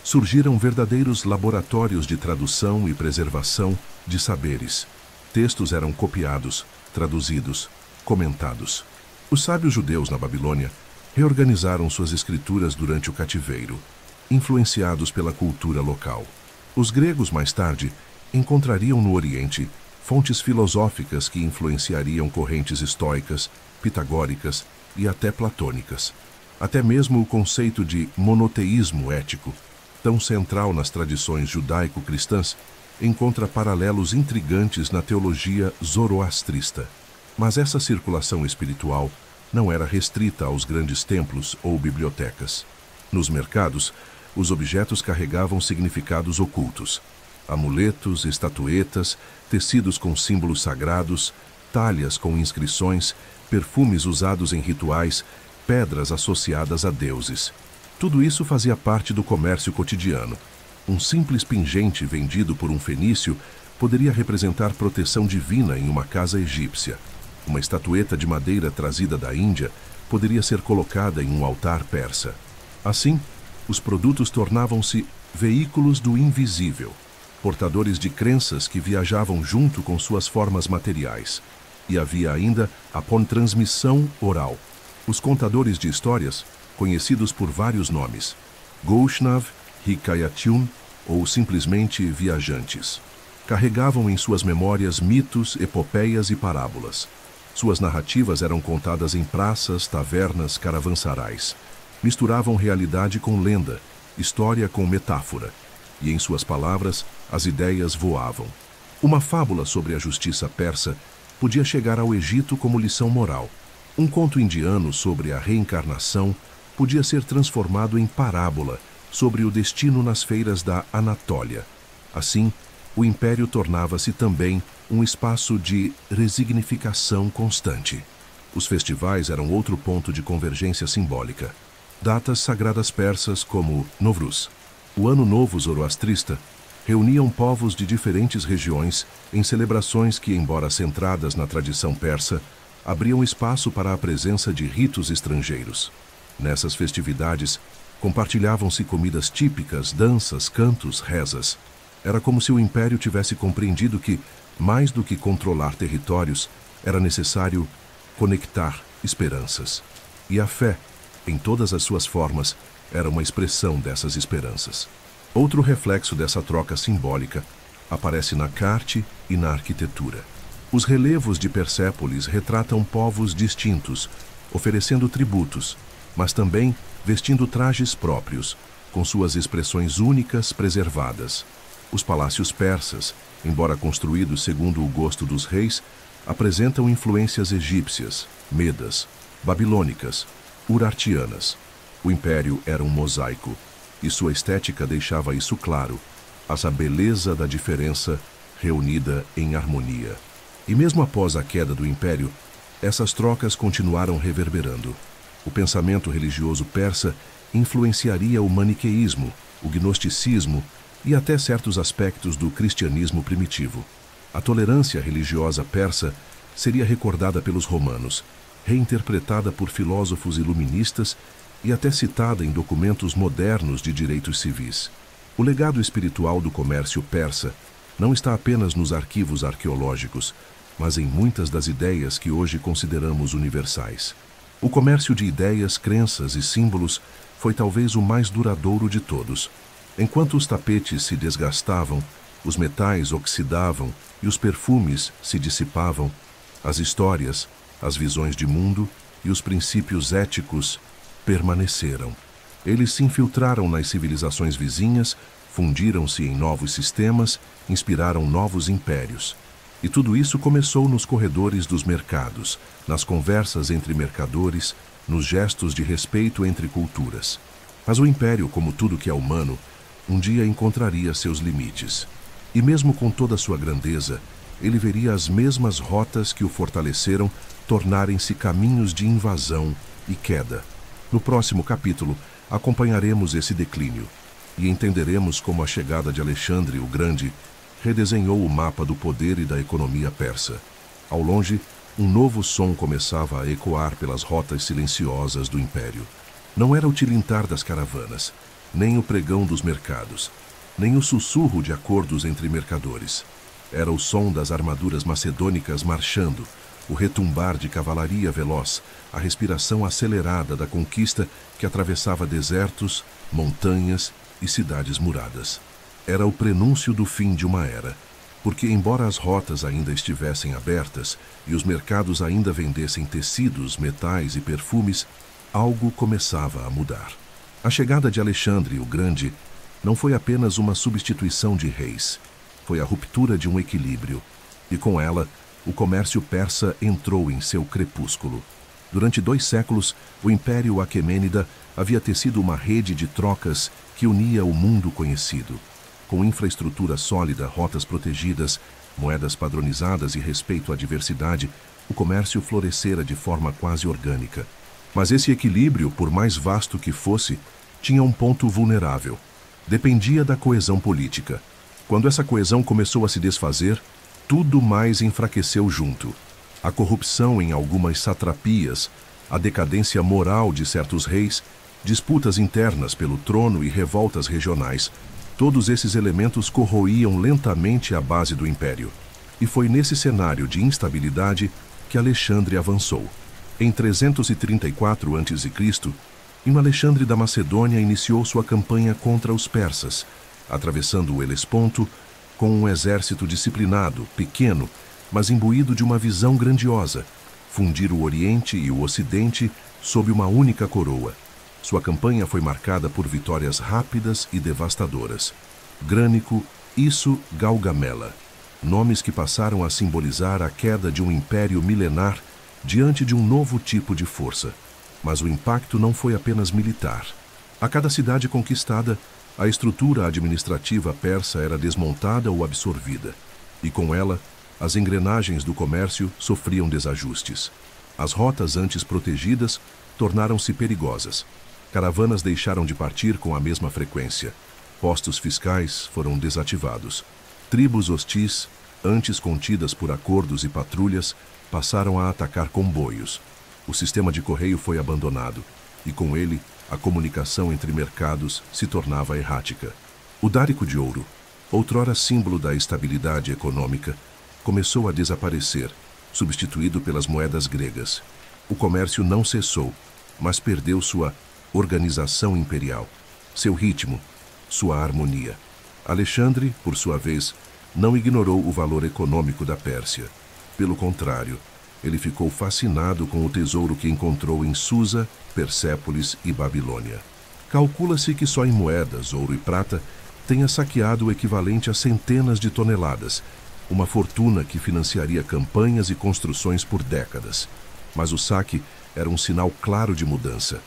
surgiram verdadeiros laboratórios de tradução e preservação de saberes. Textos eram copiados, traduzidos, comentados. Os sábios judeus na Babilônia reorganizaram suas escrituras durante o cativeiro, influenciados pela cultura local. Os gregos, mais tarde, encontrariam no Oriente fontes filosóficas que influenciariam correntes estoicas, pitagóricas e até platônicas. Até mesmo o conceito de monoteísmo ético, tão central nas tradições judaico-cristãs, encontra paralelos intrigantes na teologia zoroastrista. Mas essa circulação espiritual não era restrita aos grandes templos ou bibliotecas. Nos mercados, os objetos carregavam significados ocultos. Amuletos, estatuetas, tecidos com símbolos sagrados, talhas com inscrições, perfumes usados em rituais, pedras associadas a deuses. Tudo isso fazia parte do comércio cotidiano. Um simples pingente vendido por um fenício poderia representar proteção divina em uma casa egípcia. Uma estatueta de madeira trazida da Índia poderia ser colocada em um altar persa. Assim, os produtos tornavam-se veículos do invisível, portadores de crenças que viajavam junto com suas formas materiais. E havia ainda a transmissão oral. Os contadores de histórias, conhecidos por vários nomes, Goshnav, Hikayatun ou simplesmente viajantes, carregavam em suas memórias mitos, epopeias e parábolas. Suas narrativas eram contadas em praças, tavernas, caravansarais. Misturavam realidade com lenda, história com metáfora, e em suas palavras as ideias voavam. Uma fábula sobre a justiça persa podia chegar ao Egito como lição moral. Um conto indiano sobre a reencarnação podia ser transformado em parábola sobre o destino nas feiras da Anatólia. Assim, o império tornava-se também um espaço de resignificação constante. Os festivais eram outro ponto de convergência simbólica. Datas sagradas persas como Novruz, o Ano Novo zoroastrista, reuniam povos de diferentes regiões em celebrações que, embora centradas na tradição persa, abriam espaço para a presença de ritos estrangeiros. Nessas festividades, compartilhavam-se comidas típicas, danças, cantos, rezas. Era como se o império tivesse compreendido que, mais do que controlar territórios, era necessário conectar esperanças. E a fé, em todas as suas formas, era uma expressão dessas esperanças. Outro reflexo dessa troca simbólica aparece na arte e na arquitetura. Os relevos de Persépolis retratam povos distintos, oferecendo tributos, mas também vestindo trajes próprios, com suas expressões únicas preservadas. Os palácios persas, embora construídos segundo o gosto dos reis, apresentam influências egípcias, medas, babilônicas, urartianas. O império era um mosaico, e sua estética deixava isso claro, essa beleza da diferença reunida em harmonia. E mesmo após a queda do império, essas trocas continuaram reverberando. O pensamento religioso persa influenciaria o maniqueísmo, o gnosticismo e até certos aspectos do cristianismo primitivo. A tolerância religiosa persa seria recordada pelos romanos, reinterpretada por filósofos iluministas e até citada em documentos modernos de direitos civis. O legado espiritual do comércio persa não está apenas nos arquivos arqueológicos, mas em muitas das ideias que hoje consideramos universais. O comércio de ideias, crenças e símbolos foi talvez o mais duradouro de todos. Enquanto os tapetes se desgastavam, os metais oxidavam e os perfumes se dissipavam, as histórias, as visões de mundo e os princípios éticos permaneceram. Eles se infiltraram nas civilizações vizinhas, fundiram-se em novos sistemas, inspiraram novos impérios. E tudo isso começou nos corredores dos mercados, nas conversas entre mercadores, nos gestos de respeito entre culturas. Mas o império, como tudo que é humano, um dia encontraria seus limites. E mesmo com toda sua grandeza, ele veria as mesmas rotas que o fortaleceram tornarem-se caminhos de invasão e queda. No próximo capítulo, acompanharemos esse declínio e entenderemos como a chegada de Alexandre o Grande redesenhou o mapa do poder e da economia persa. Ao longe, um novo som começava a ecoar pelas rotas silenciosas do império. Não era o tilintar das caravanas, nem o pregão dos mercados, nem o sussurro de acordos entre mercadores. Era o som das armaduras macedônicas marchando, o retumbar de cavalaria veloz, a respiração acelerada da conquista que atravessava desertos, montanhas e cidades muradas. Era o prenúncio do fim de uma era, porque embora as rotas ainda estivessem abertas e os mercados ainda vendessem tecidos, metais e perfumes, algo começava a mudar. A chegada de Alexandre o Grande não foi apenas uma substituição de reis, foi a ruptura de um equilíbrio, e com ela, o comércio persa entrou em seu crepúsculo. Durante 2 séculos, o Império Aquemênida havia tecido uma rede de trocas que unia o mundo conhecido. Com infraestrutura sólida, rotas protegidas, moedas padronizadas e respeito à diversidade, o comércio florescera de forma quase orgânica. Mas esse equilíbrio, por mais vasto que fosse, tinha um ponto vulnerável. Dependia da coesão política. Quando essa coesão começou a se desfazer, tudo mais enfraqueceu junto. A corrupção em algumas satrapias, a decadência moral de certos reis, disputas internas pelo trono e revoltas regionais, todos esses elementos corroíam lentamente a base do império. E foi nesse cenário de instabilidade que Alexandre avançou. Em 334 a.C., Alexandre da Macedônia iniciou sua campanha contra os persas, atravessando o Helesponto com um exército disciplinado, pequeno, mas imbuído de uma visão grandiosa, fundir o Oriente e o Ocidente sob uma única coroa. Sua campanha foi marcada por vitórias rápidas e devastadoras. Grânico, Isso, Gaugamela, nomes que passaram a simbolizar a queda de um império milenar diante de um novo tipo de força. Mas o impacto não foi apenas militar. A cada cidade conquistada, a estrutura administrativa persa era desmontada ou absorvida, e com ela, as engrenagens do comércio sofriam desajustes. As rotas antes protegidas tornaram-se perigosas. Caravanas deixaram de partir com a mesma frequência. Postos fiscais foram desativados. Tribos hostis, antes contidas por acordos e patrulhas, passaram a atacar comboios. O sistema de correio foi abandonado, e com ele, a comunicação entre mercados se tornava errática. O dárico de ouro, outrora símbolo da estabilidade econômica, começou a desaparecer, substituído pelas moedas gregas. O comércio não cessou, mas perdeu sua organização imperial, seu ritmo, sua harmonia. Alexandre, por sua vez, não ignorou o valor econômico da Pérsia. Pelo contrário, ele ficou fascinado com o tesouro que encontrou em Susa, Persépolis e Babilônia. Calcula-se que só em moedas, ouro e prata, tenha saqueado o equivalente a centenas de toneladas, uma fortuna que financiaria campanhas e construções por décadas. Mas o saque era um sinal claro de mudança.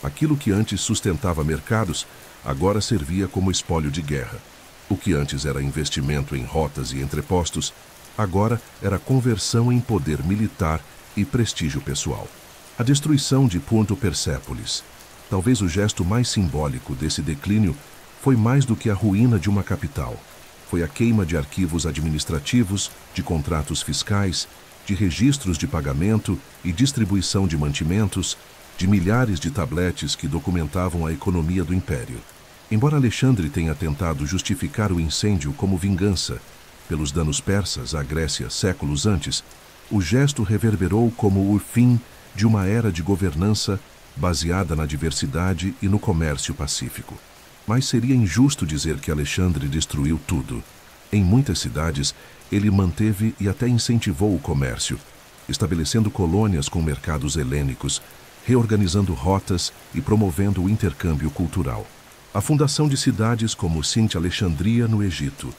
Aquilo que antes sustentava mercados, agora servia como espólio de guerra. O que antes era investimento em rotas e entrepostos, agora era conversão em poder militar e prestígio pessoal. A destruição de Ponto Persépolis, talvez o gesto mais simbólico desse declínio, foi mais do que a ruína de uma capital. Foi a queima de arquivos administrativos, de contratos fiscais, de registros de pagamento e distribuição de mantimentos, de milhares de tabletes que documentavam a economia do império. Embora Alexandre tenha tentado justificar o incêndio como vingança pelos danos persas à Grécia séculos antes, o gesto reverberou como o fim de uma era de governança baseada na diversidade e no comércio pacífico. Mas seria injusto dizer que Alexandre destruiu tudo. Em muitas cidades, ele manteve e até incentivou o comércio. estabelecendo colônias com mercados helênicos, reorganizando rotas e promovendo o intercâmbio cultural. A fundação de cidades como Sint Alexandria no Egito,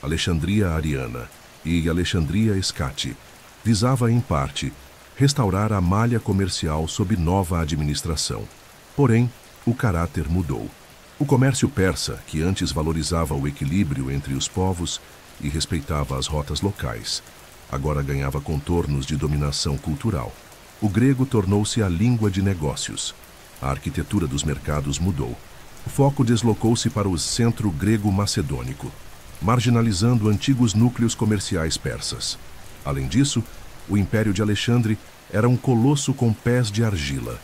Alexandria Ariana e Alexandria Escate visava, em parte, restaurar a malha comercial sob nova administração. Porém, o caráter mudou. O comércio persa, que antes valorizava o equilíbrio entre os povos e respeitava as rotas locais, agora ganhava contornos de dominação cultural. O grego tornou-se a língua de negócios. A arquitetura dos mercados mudou. O foco deslocou-se para o centro grego-macedônico, marginalizando antigos núcleos comerciais persas. Além disso, o Império de Alexandre era um colosso com pés de argila.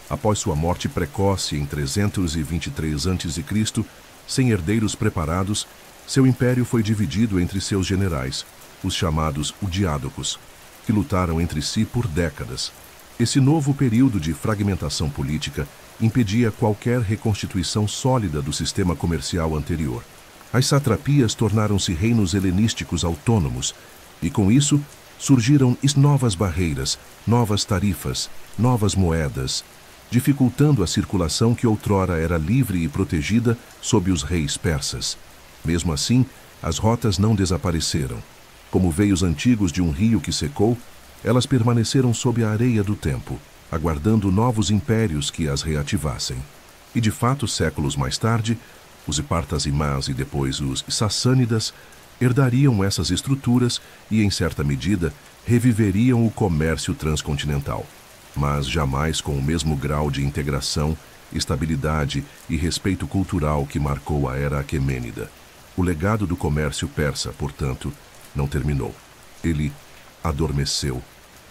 Após sua morte precoce em 323 a.C., sem herdeiros preparados, seu império foi dividido entre seus generais, os chamados Udiádocos, que lutaram entre si por décadas. Esse novo período de fragmentação política impedia qualquer reconstituição sólida do sistema comercial anterior. As satrapias tornaram-se reinos helenísticos autônomos, e com isso surgiram novas barreiras, novas tarifas, novas moedas, dificultando a circulação que outrora era livre e protegida sob os reis persas. Mesmo assim, as rotas não desapareceram. Como veios antigos de um rio que secou, elas permaneceram sob a areia do tempo, aguardando novos impérios que as reativassem. E de fato, séculos mais tarde, os Ipartas-Imás e depois os Sassânidas herdariam essas estruturas e, em certa medida, reviveriam o comércio transcontinental, mas jamais com o mesmo grau de integração, estabilidade e respeito cultural que marcou a era aquemênida. O legado do comércio persa, portanto, não terminou. Ele adormeceu,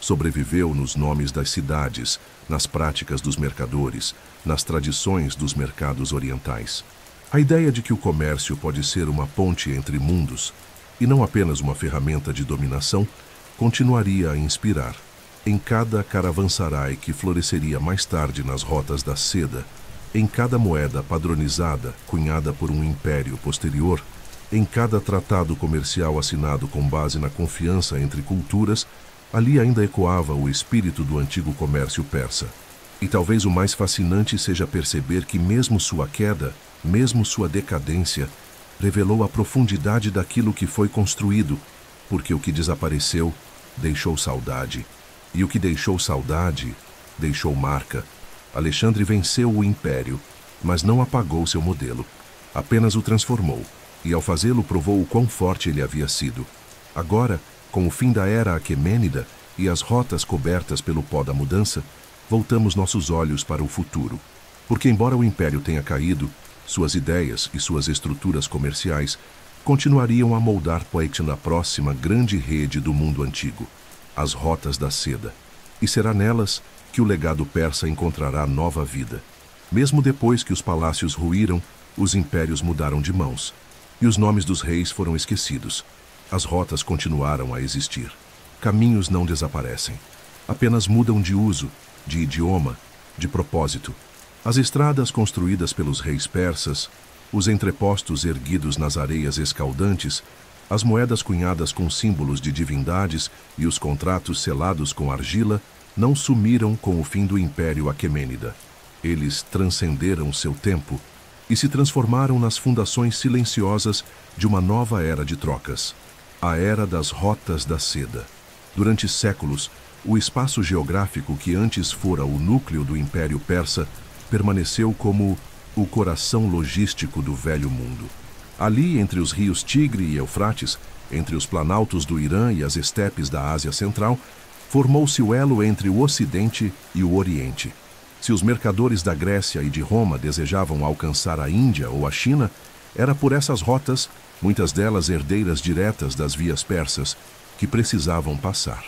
sobreviveu nos nomes das cidades, nas práticas dos mercadores, nas tradições dos mercados orientais. A ideia de que o comércio pode ser uma ponte entre mundos, e não apenas uma ferramenta de dominação, continuaria a inspirar. Em cada caravansarai que floresceria mais tarde nas rotas da seda, em cada moeda padronizada cunhada por um império posterior, em cada tratado comercial assinado com base na confiança entre culturas, ali ainda ecoava o espírito do antigo comércio persa. E talvez o mais fascinante seja perceber que mesmo sua queda, mesmo sua decadência, revelou a profundidade daquilo que foi construído, porque o que desapareceu deixou saudade. E o que deixou saudade, deixou marca. Alexandre venceu o império, mas não apagou seu modelo. Apenas o transformou, e ao fazê-lo provou o quão forte ele havia sido. Agora, com o fim da era aquemênida e as rotas cobertas pelo pó da mudança, voltamos nossos olhos para o futuro. Porque embora o império tenha caído, suas ideias e suas estruturas comerciais continuariam a moldar Poitin na próxima grande rede do mundo antigo, as rotas da seda, e será nelas que o legado persa encontrará nova vida. Mesmo depois que os palácios ruíram, os impérios mudaram de mãos, e os nomes dos reis foram esquecidos. As rotas continuaram a existir. Caminhos não desaparecem. Apenas mudam de uso, de idioma, de propósito. As estradas construídas pelos reis persas, os entrepostos erguidos nas areias escaldantes, as moedas cunhadas com símbolos de divindades e os contratos selados com argila não sumiram com o fim do Império Aquemênida. Eles transcenderam seu tempo e se transformaram nas fundações silenciosas de uma nova era de trocas, a Era das Rotas da Seda. Durante séculos, o espaço geográfico que antes fora o núcleo do Império Persa permaneceu como o coração logístico do Velho Mundo. Ali, entre os rios Tigre e Eufrates, entre os planaltos do Irã e as estepes da Ásia Central, formou-se o elo entre o Ocidente e o Oriente. Se os mercadores da Grécia e de Roma desejavam alcançar a Índia ou a China, era por essas rotas, muitas delas herdeiras diretas das vias persas, que precisavam passar.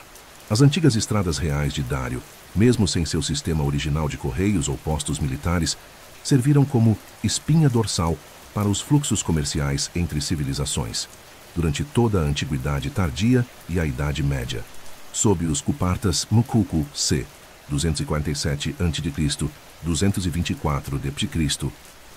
As antigas estradas reais de Dário, mesmo sem seu sistema original de correios ou postos militares, serviram como espinha dorsal para os fluxos comerciais entre civilizações, durante toda a Antiguidade Tardia e a Idade Média. Sob os Kupartas Mukuku c. 247 a.C., 224 d.C.,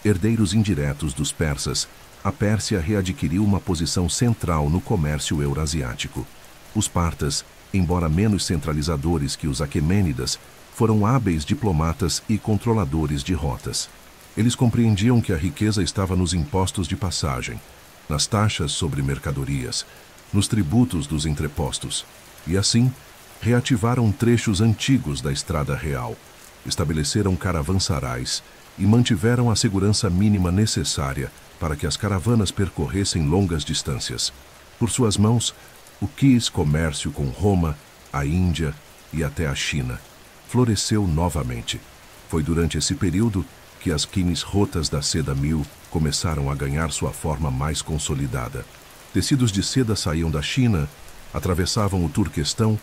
herdeiros indiretos dos persas, a Pérsia readquiriu uma posição central no comércio eurasiático. Os partas, embora menos centralizadores que os aquemênidas, foram hábeis diplomatas e controladores de rotas. Eles compreendiam que a riqueza estava nos impostos de passagem, nas taxas sobre mercadorias, nos tributos dos entrepostos, e assim reativaram trechos antigos da estrada real, estabeleceram caravansarais e mantiveram a segurança mínima necessária para que as caravanas percorressem longas distâncias. Por suas mãos, o quis comércio com Roma, a Índia e até a China floresceu novamente. Foi durante esse período que as quines rotas da seda mil começaram a ganhar sua forma mais consolidada. Tecidos de seda saíam da China, atravessavam o Turquestão,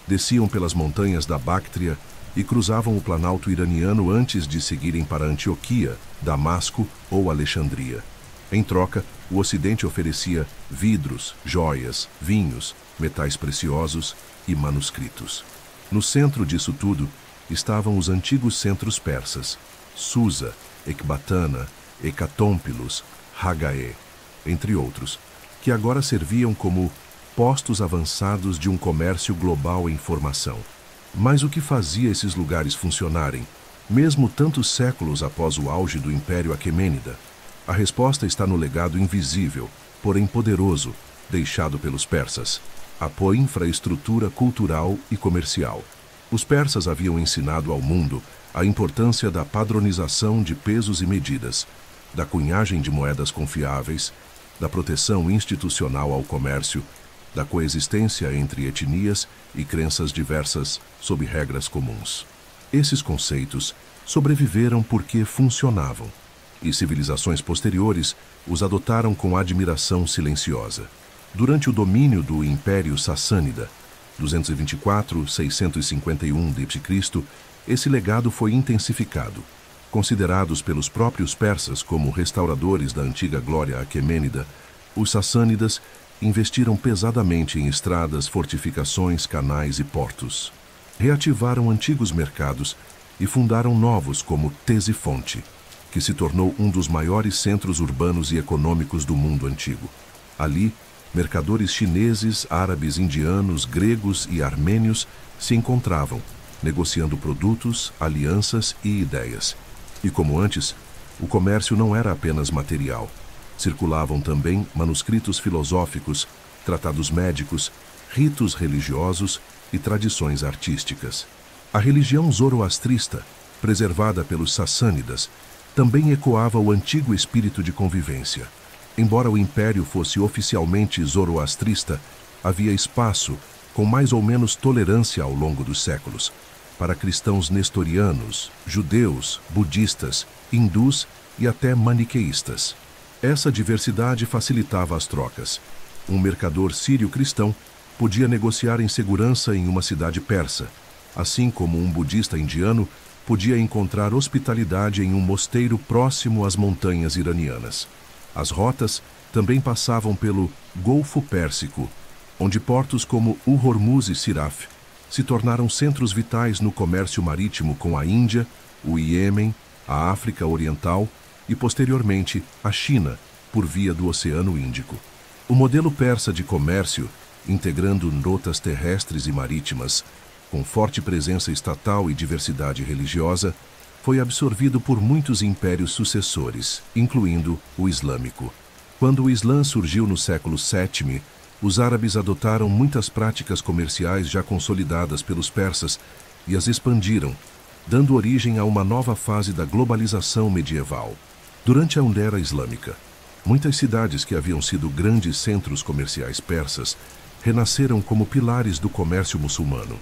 desciam pelas montanhas da Báctria e cruzavam o planalto iraniano antes de seguirem para Antioquia, Damasco ou Alexandria. Em troca, o Ocidente oferecia vidros, joias, vinhos, metais preciosos e manuscritos. No centro disso tudo estavam os antigos centros persas, Susa, Ecbatana, Hecatômpilos, Hagaé, entre outros, que agora serviam como postos avançados de um comércio global em formação. Mas o que fazia esses lugares funcionarem, mesmo tantos séculos após o auge do Império Aquemênida? A resposta está no legado invisível, porém poderoso, deixado pelos persas: a infraestrutura cultural e comercial. Os persas haviam ensinado ao mundo a importância da padronização de pesos e medidas, da cunhagem de moedas confiáveis, da proteção institucional ao comércio, da coexistência entre etnias e crenças diversas sob regras comuns. Esses conceitos sobreviveram porque funcionavam, e civilizações posteriores os adotaram com admiração silenciosa. Durante o domínio do Império Sassânida, 224-651 d.C., esse legado foi intensificado. Considerados pelos próprios persas como restauradores da antiga glória aquemênida, os sassânidas investiram pesadamente em estradas, fortificações, canais e portos. Reativaram antigos mercados e fundaram novos como Ctesifonte, que se tornou um dos maiores centros urbanos e econômicos do mundo antigo. Ali, mercadores chineses, árabes, indianos, gregos e armênios se encontravam, negociando produtos, alianças e ideias. E como antes, o comércio não era apenas material. Circulavam também manuscritos filosóficos, tratados médicos, ritos religiosos e tradições artísticas. A religião zoroastrista, preservada pelos sassânidas, também ecoava o antigo espírito de convivência. Embora o império fosse oficialmente zoroastrista, havia espaço, com mais ou menos tolerância ao longo dos séculos, para cristãos nestorianos, judeus, budistas, hindus e até maniqueístas. Essa diversidade facilitava as trocas. Um mercador sírio-cristão podia negociar em segurança em uma cidade persa, assim como um budista indiano podia encontrar hospitalidade em um mosteiro próximo às montanhas iranianas. As rotas também passavam pelo Golfo Pérsico, onde portos como o Hormuz e Siraf se tornaram centros vitais no comércio marítimo com a Índia, o Iêmen, a África Oriental e, posteriormente, a China, por via do Oceano Índico. O modelo persa de comércio, integrando rotas terrestres e marítimas, com forte presença estatal e diversidade religiosa, foi absorvido por muitos impérios sucessores, incluindo o islâmico. Quando o Islã surgiu no século VII, os árabes adotaram muitas práticas comerciais já consolidadas pelos persas e as expandiram, dando origem a uma nova fase da globalização medieval. Durante a era islâmica, muitas cidades que haviam sido grandes centros comerciais persas renasceram como pilares do comércio muçulmano.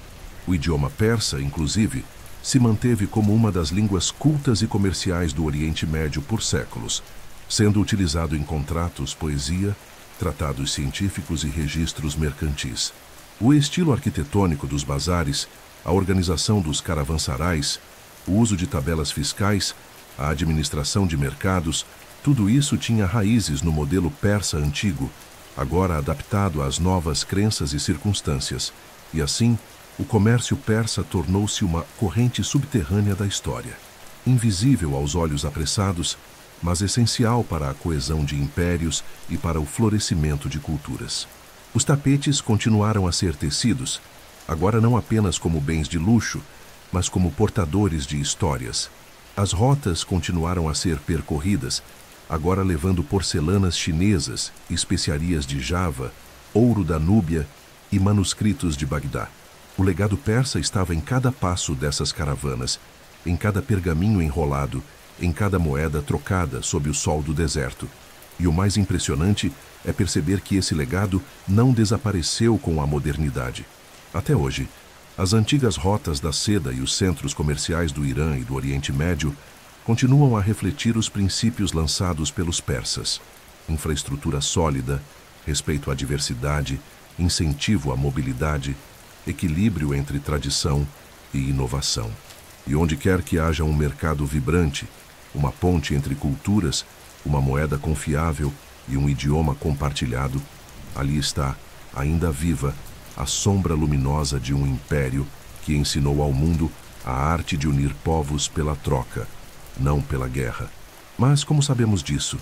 O idioma persa, inclusive, se manteve como uma das línguas cultas e comerciais do Oriente Médio por séculos, sendo utilizado em contratos, poesia, tratados científicos e registros mercantis. O estilo arquitetônico dos bazares, a organização dos caravansarais, o uso de tabelas fiscais, a administração de mercados, tudo isso tinha raízes no modelo persa antigo, agora adaptado às novas crenças e circunstâncias, e assim, o comércio persa tornou-se uma corrente subterrânea da história, invisível aos olhos apressados, mas essencial para a coesão de impérios e para o florescimento de culturas. Os tapetes continuaram a ser tecidos, agora não apenas como bens de luxo, mas como portadores de histórias. As rotas continuaram a ser percorridas, agora levando porcelanas chinesas, especiarias de Java, ouro da Núbia e manuscritos de Bagdá. O legado persa estava em cada passo dessas caravanas, em cada pergaminho enrolado, em cada moeda trocada sob o sol do deserto. E o mais impressionante é perceber que esse legado não desapareceu com a modernidade. Até hoje, as antigas rotas da seda e os centros comerciais do Irã e do Oriente Médio continuam a refletir os princípios lançados pelos persas: infraestrutura sólida, respeito à diversidade, incentivo à mobilidade, equilíbrio entre tradição e inovação. E onde quer que haja um mercado vibrante, uma ponte entre culturas, uma moeda confiável e um idioma compartilhado, ali está, ainda viva, a sombra luminosa de um império que ensinou ao mundo a arte de unir povos pela troca, não pela guerra. Mas como sabemos disso?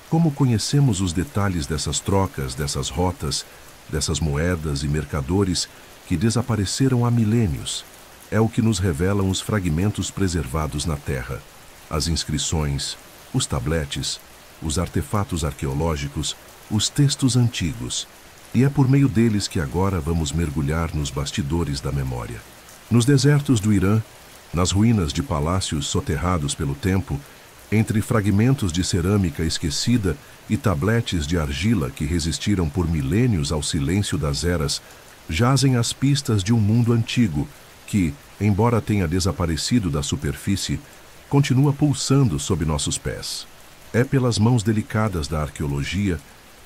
Como conhecemos os detalhes dessas trocas, dessas rotas, dessas moedas e mercadores que desapareceram há milênios? É o que nos revelam os fragmentos preservados na terra, as inscrições, os tabletes, os artefatos arqueológicos, os textos antigos. E é por meio deles que agora vamos mergulhar nos bastidores da memória. Nos desertos do Irã, nas ruínas de palácios soterrados pelo tempo, entre fragmentos de cerâmica esquecida e tabletes de argila que resistiram por milênios ao silêncio das eras, jazem as pistas de um mundo antigo que, embora tenha desaparecido da superfície, continua pulsando sob nossos pés. É pelas mãos delicadas da arqueologia,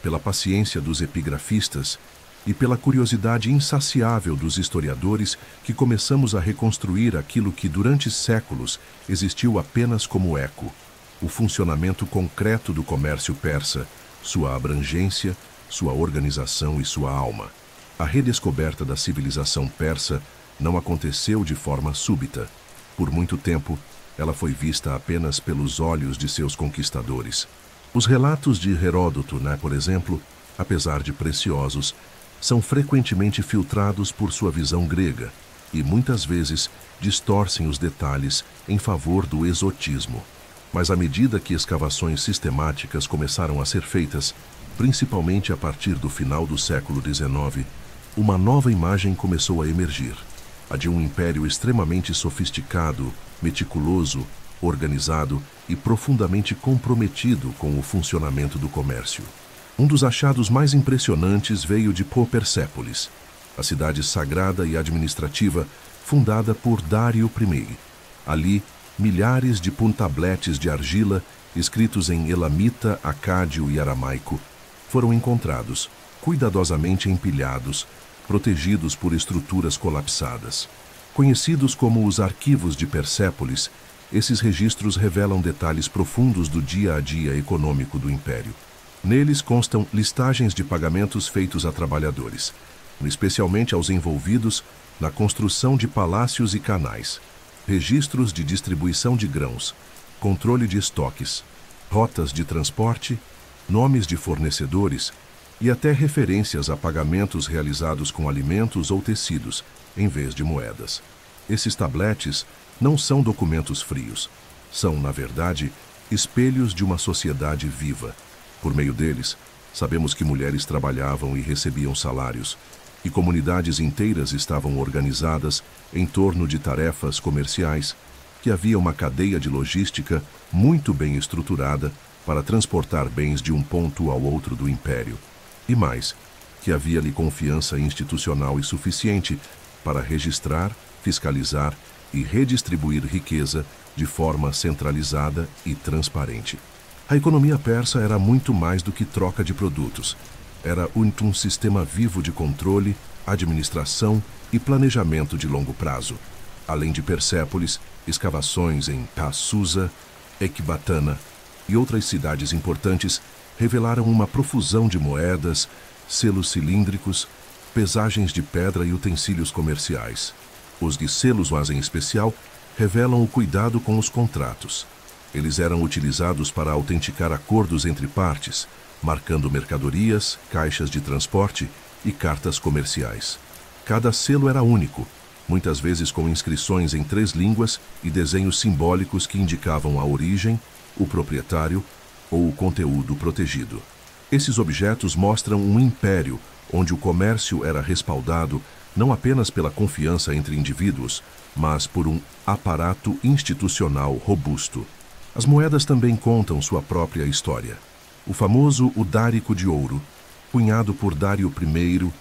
pela paciência dos epigrafistas e pela curiosidade insaciável dos historiadores que começamos a reconstruir aquilo que durante séculos existiu apenas como eco: o funcionamento concreto do comércio persa, sua abrangência, sua organização e sua alma. A redescoberta da civilização persa não aconteceu de forma súbita. Por muito tempo, ela foi vista apenas pelos olhos de seus conquistadores. Os relatos de Heródoto, por exemplo, apesar de preciosos, são frequentemente filtrados por sua visão grega e, muitas vezes, distorcem os detalhes em favor do exotismo. Mas à medida que escavações sistemáticas começaram a ser feitas, principalmente a partir do final do século XIX, uma nova imagem começou a emergir: a de um império extremamente sofisticado, meticuloso, organizado e profundamente comprometido com o funcionamento do comércio. Um dos achados mais impressionantes veio de Persépolis, a cidade sagrada e administrativa fundada por Dário I. Ali, milhares de tabletes de argila, escritos em elamita, acádio e aramaico, foram encontrados, cuidadosamente empilhados, protegidos por estruturas colapsadas. Conhecidos como os arquivos de Persépolis, esses registros revelam detalhes profundos do dia a dia econômico do império. Neles constam listagens de pagamentos feitos a trabalhadores, especialmente aos envolvidos na construção de palácios e canais, registros de distribuição de grãos, controle de estoques, rotas de transporte, nomes de fornecedores e até referências a pagamentos realizados com alimentos ou tecidos, em vez de moedas. Esses tabletes não são documentos frios. São, na verdade, espelhos de uma sociedade viva. Por meio deles, sabemos que mulheres trabalhavam e recebiam salários, e comunidades inteiras estavam organizadas em torno de tarefas comerciais, que havia uma cadeia de logística muito bem estruturada para transportar bens de um ponto ao outro do império. E mais, que havia-lhe confiança institucional e suficiente para registrar, fiscalizar e redistribuir riqueza de forma centralizada e transparente. A economia persa era muito mais do que troca de produtos. Era um sistema vivo de controle, administração e planejamento de longo prazo. Além de Persépolis, escavações em Passusa, Ecbatana e outras cidades importantes revelaram uma profusão de moedas, selos cilíndricos, pesagens de pedra e utensílios comerciais. Os de selos, em especial, revelam o cuidado com os contratos. Eles eram utilizados para autenticar acordos entre partes, marcando mercadorias, caixas de transporte e cartas comerciais. Cada selo era único, muitas vezes com inscrições em 3 línguas e desenhos simbólicos que indicavam a origem, o proprietário ou o conteúdo protegido. Esses objetos mostram um império onde o comércio era respaldado não apenas pela confiança entre indivíduos, mas por um aparato institucional robusto. As moedas também contam sua própria história. O famoso Udárico de Ouro, cunhado por Dário I,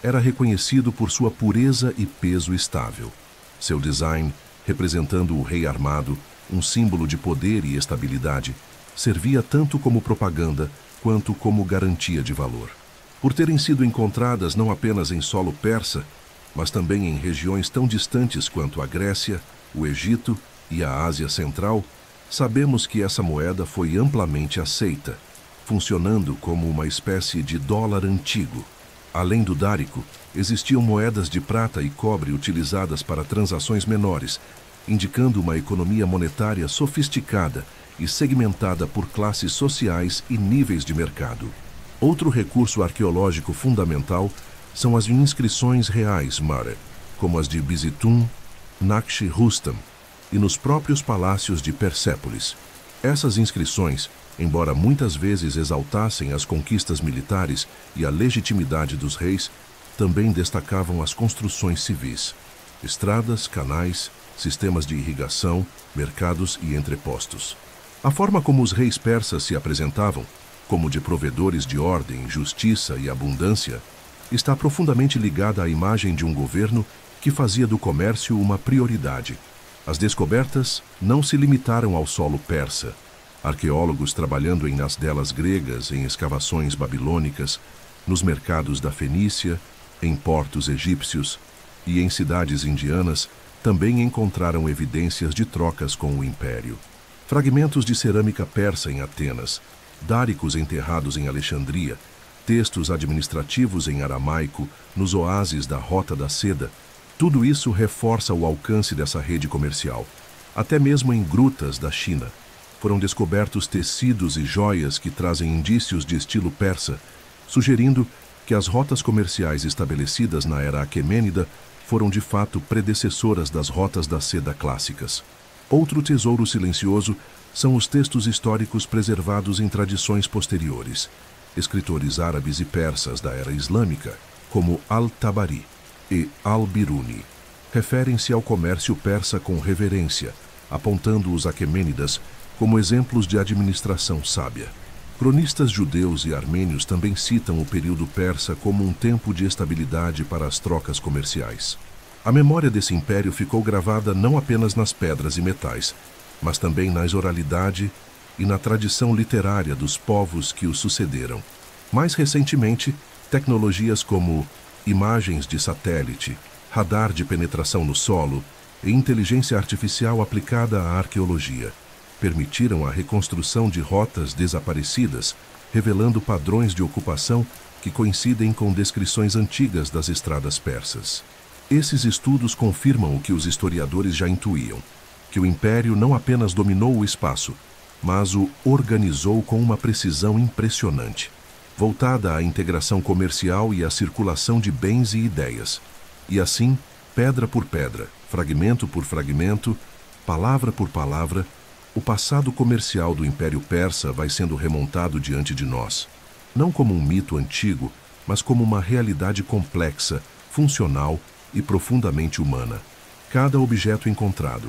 era reconhecido por sua pureza e peso estável. Seu design, representando o rei armado, um símbolo de poder e estabilidade, servia tanto como propaganda quanto como garantia de valor. Por terem sido encontradas não apenas em solo persa, mas também em regiões tão distantes quanto a Grécia, o Egito e a Ásia Central, sabemos que essa moeda foi amplamente aceita, funcionando como uma espécie de dólar antigo. Além do dárico, existiam moedas de prata e cobre utilizadas para transações menores, indicando uma economia monetária sofisticada e segmentada por classes sociais e níveis de mercado. Outro recurso arqueológico fundamental são as inscrições reais Mare, como as de Bizitum, Naqsh Rustam e nos próprios palácios de Persépolis. Essas inscrições, embora muitas vezes exaltassem as conquistas militares e a legitimidade dos reis, também destacavam as construções civis: estradas, canais, sistemas de irrigação, mercados e entrepostos. A forma como os reis persas se apresentavam, como de provedores de ordem, justiça e abundância, está profundamente ligada à imagem de um governo que fazia do comércio uma prioridade. As descobertas não se limitaram ao solo persa. Arqueólogos trabalhando em nasdelas gregas, em escavações babilônicas, nos mercados da Fenícia, em portos egípcios e em cidades indianas também encontraram evidências de trocas com o império. Fragmentos de cerâmica persa em Atenas, dáricos enterrados em Alexandria, textos administrativos em aramaico nos oásis da Rota da Seda, tudo isso reforça o alcance dessa rede comercial. Até mesmo em grutas da China, foram descobertos tecidos e joias que trazem indícios de estilo persa, sugerindo que as rotas comerciais estabelecidas na era aquemênida foram de fato predecessoras das rotas da seda clássicas. Outro tesouro silencioso são os textos históricos preservados em tradições posteriores. Escritores árabes e persas da era islâmica, como Al-Tabari e Al-Biruni, referem-se ao comércio persa com reverência, apontando os aquemênidas como exemplos de administração sábia. Cronistas judeus e armênios também citam o período persa como um tempo de estabilidade para as trocas comerciais. A memória desse império ficou gravada não apenas nas pedras e metais, mas também na oralidade e na tradição literária dos povos que o sucederam. Mais recentemente, tecnologias como imagens de satélite, radar de penetração no solo e inteligência artificial aplicada à arqueologia permitiram a reconstrução de rotas desaparecidas, revelando padrões de ocupação que coincidem com descrições antigas das estradas persas. Esses estudos confirmam o que os historiadores já intuíam, que o império não apenas dominou o espaço, mas o organizou com uma precisão impressionante, voltada à integração comercial e à circulação de bens e ideias. E assim, pedra por pedra, fragmento por fragmento, palavra por palavra, o passado comercial do Império Persa vai sendo remontado diante de nós, não como um mito antigo, mas como uma realidade complexa, funcional e profundamente humana. Cada objeto encontrado,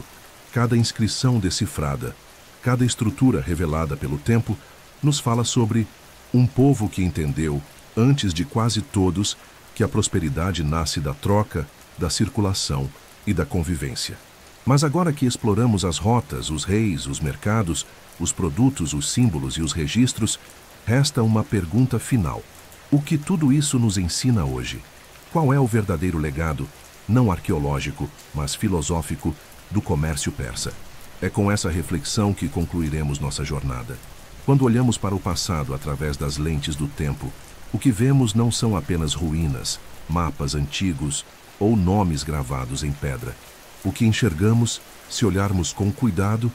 cada inscrição decifrada, cada estrutura revelada pelo tempo, nos fala sobre um povo que entendeu, antes de quase todos, que a prosperidade nasce da troca, da circulação e da convivência. Mas agora que exploramos as rotas, os reis, os mercados, os produtos, os símbolos e os registros, resta uma pergunta final. O que tudo isso nos ensina hoje? Qual é o verdadeiro legado, não arqueológico, mas filosófico, do comércio persa? É com essa reflexão que concluiremos nossa jornada. Quando olhamos para o passado através das lentes do tempo, o que vemos não são apenas ruínas, mapas antigos ou nomes gravados em pedra. O que enxergamos, se olharmos com cuidado,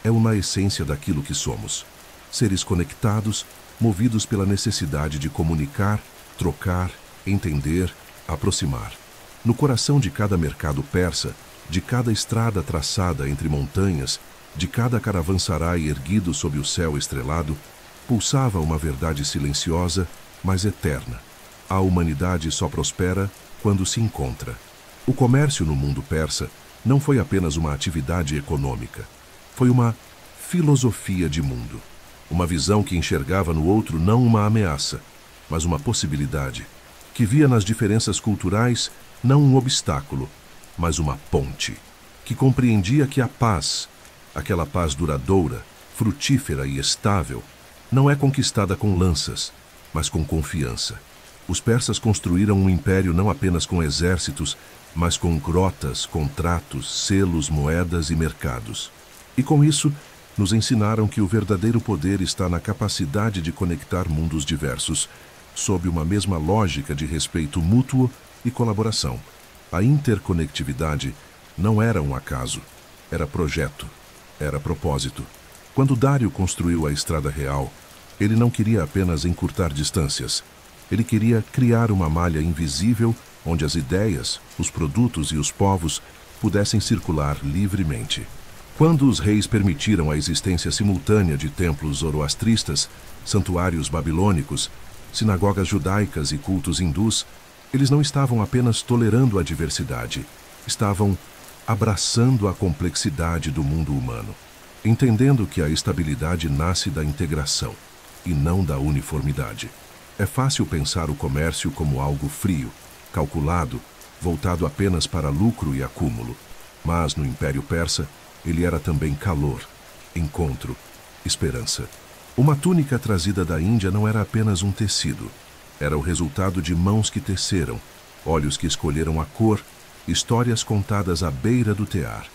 é uma essência daquilo que somos. Seres conectados, movidos pela necessidade de comunicar, trocar, entender, aproximar. No coração de cada mercado persa, de cada estrada traçada entre montanhas, de cada caravansarai erguido sob o céu estrelado, pulsava uma verdade silenciosa, mas eterna. A humanidade só prospera quando se encontra. O comércio no mundo persa não foi apenas uma atividade econômica. Foi uma filosofia de mundo. Uma visão que enxergava no outro não uma ameaça, mas uma possibilidade. Que via nas diferenças culturais não um obstáculo, mas uma ponte. Que compreendia que a paz, aquela paz duradoura, frutífera e estável, não é conquistada com lanças, mas com confiança. Os persas construíram um império não apenas com exércitos, mas com grotas, contratos, selos, moedas e mercados. E com isso, nos ensinaram que o verdadeiro poder está na capacidade de conectar mundos diversos, sob uma mesma lógica de respeito mútuo e colaboração. A interconectividade não era um acaso, era projeto, era propósito. Quando Dário construiu a Estrada Real, ele não queria apenas encurtar distâncias. Ele queria criar uma malha invisível onde as ideias, os produtos e os povos pudessem circular livremente. Quando os reis permitiram a existência simultânea de templos zoroastristas, santuários babilônicos, sinagogas judaicas e cultos hindus, eles não estavam apenas tolerando a diversidade, estavam abraçando a complexidade do mundo humano, entendendo que a estabilidade nasce da integração e não da uniformidade. É fácil pensar o comércio como algo frio, calculado, voltado apenas para lucro e acúmulo. Mas no Império Persa, ele era também calor, encontro, esperança. Uma túnica trazida da Índia não era apenas um tecido. Era o resultado de mãos que teceram, olhos que escolheram a cor, histórias contadas à beira do tear.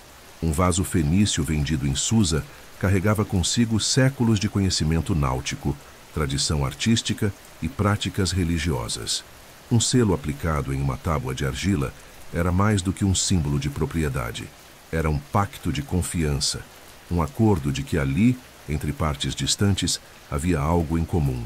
Um vaso fenício vendido em Susa carregava consigo séculos de conhecimento náutico, tradição artística e práticas religiosas. Um selo aplicado em uma tábua de argila era mais do que um símbolo de propriedade. Era um pacto de confiança, um acordo de que ali, entre partes distantes, havia algo em comum.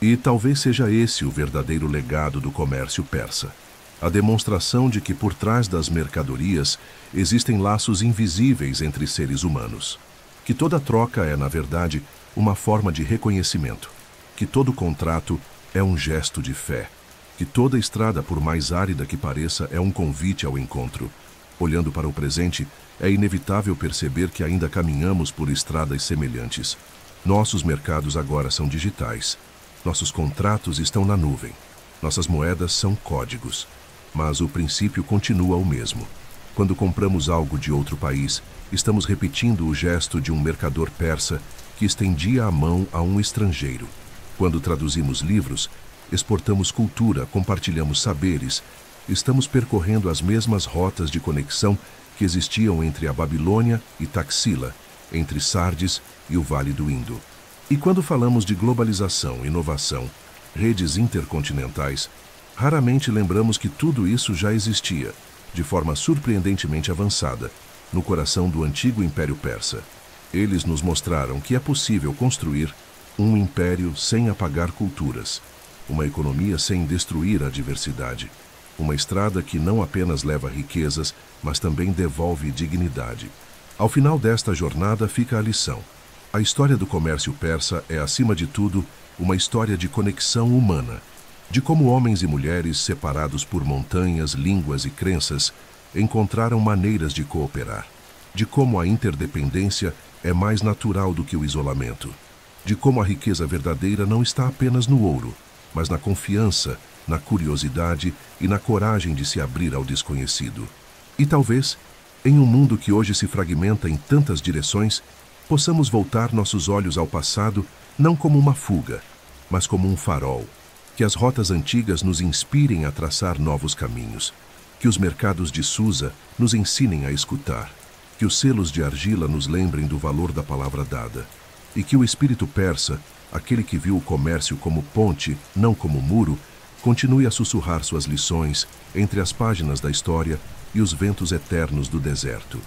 E talvez seja esse o verdadeiro legado do comércio persa. A demonstração de que por trás das mercadorias existem laços invisíveis entre seres humanos. Que toda troca é, na verdade, uma forma de reconhecimento. Que todo contrato é um gesto de fé. Que toda estrada, por mais árida que pareça, é um convite ao encontro. Olhando para o presente, é inevitável perceber que ainda caminhamos por estradas semelhantes. Nossos mercados agora são digitais. Nossos contratos estão na nuvem. Nossas moedas são códigos. Mas o princípio continua o mesmo. Quando compramos algo de outro país, estamos repetindo o gesto de um mercador persa que estendia a mão a um estrangeiro. Quando traduzimos livros, exportamos cultura, compartilhamos saberes, estamos percorrendo as mesmas rotas de conexão que existiam entre a Babilônia e Taxila, entre Sardes e o Vale do Indo. E quando falamos de globalização, inovação, redes intercontinentais, raramente lembramos que tudo isso já existia, de forma surpreendentemente avançada, no coração do antigo Império Persa. Eles nos mostraram que é possível construir um império sem apagar culturas, uma economia sem destruir a diversidade, uma estrada que não apenas leva riquezas, mas também devolve dignidade. Ao final desta jornada fica a lição. A história do comércio persa é, acima de tudo, uma história de conexão humana, de como homens e mulheres separados por montanhas, línguas e crenças encontraram maneiras de cooperar, de como a interdependência é mais natural do que o isolamento, de como a riqueza verdadeira não está apenas no ouro, mas na confiança, na curiosidade e na coragem de se abrir ao desconhecido. E talvez, em um mundo que hoje se fragmenta em tantas direções, possamos voltar nossos olhos ao passado não como uma fuga, mas como um farol. Que as rotas antigas nos inspirem a traçar novos caminhos. Que os mercados de Susa nos ensinem a escutar. Que os selos de argila nos lembrem do valor da palavra dada. E que o espírito persa, aquele que viu o comércio como ponte, não como muro, continue a sussurrar suas lições entre as páginas da história e os ventos eternos do deserto.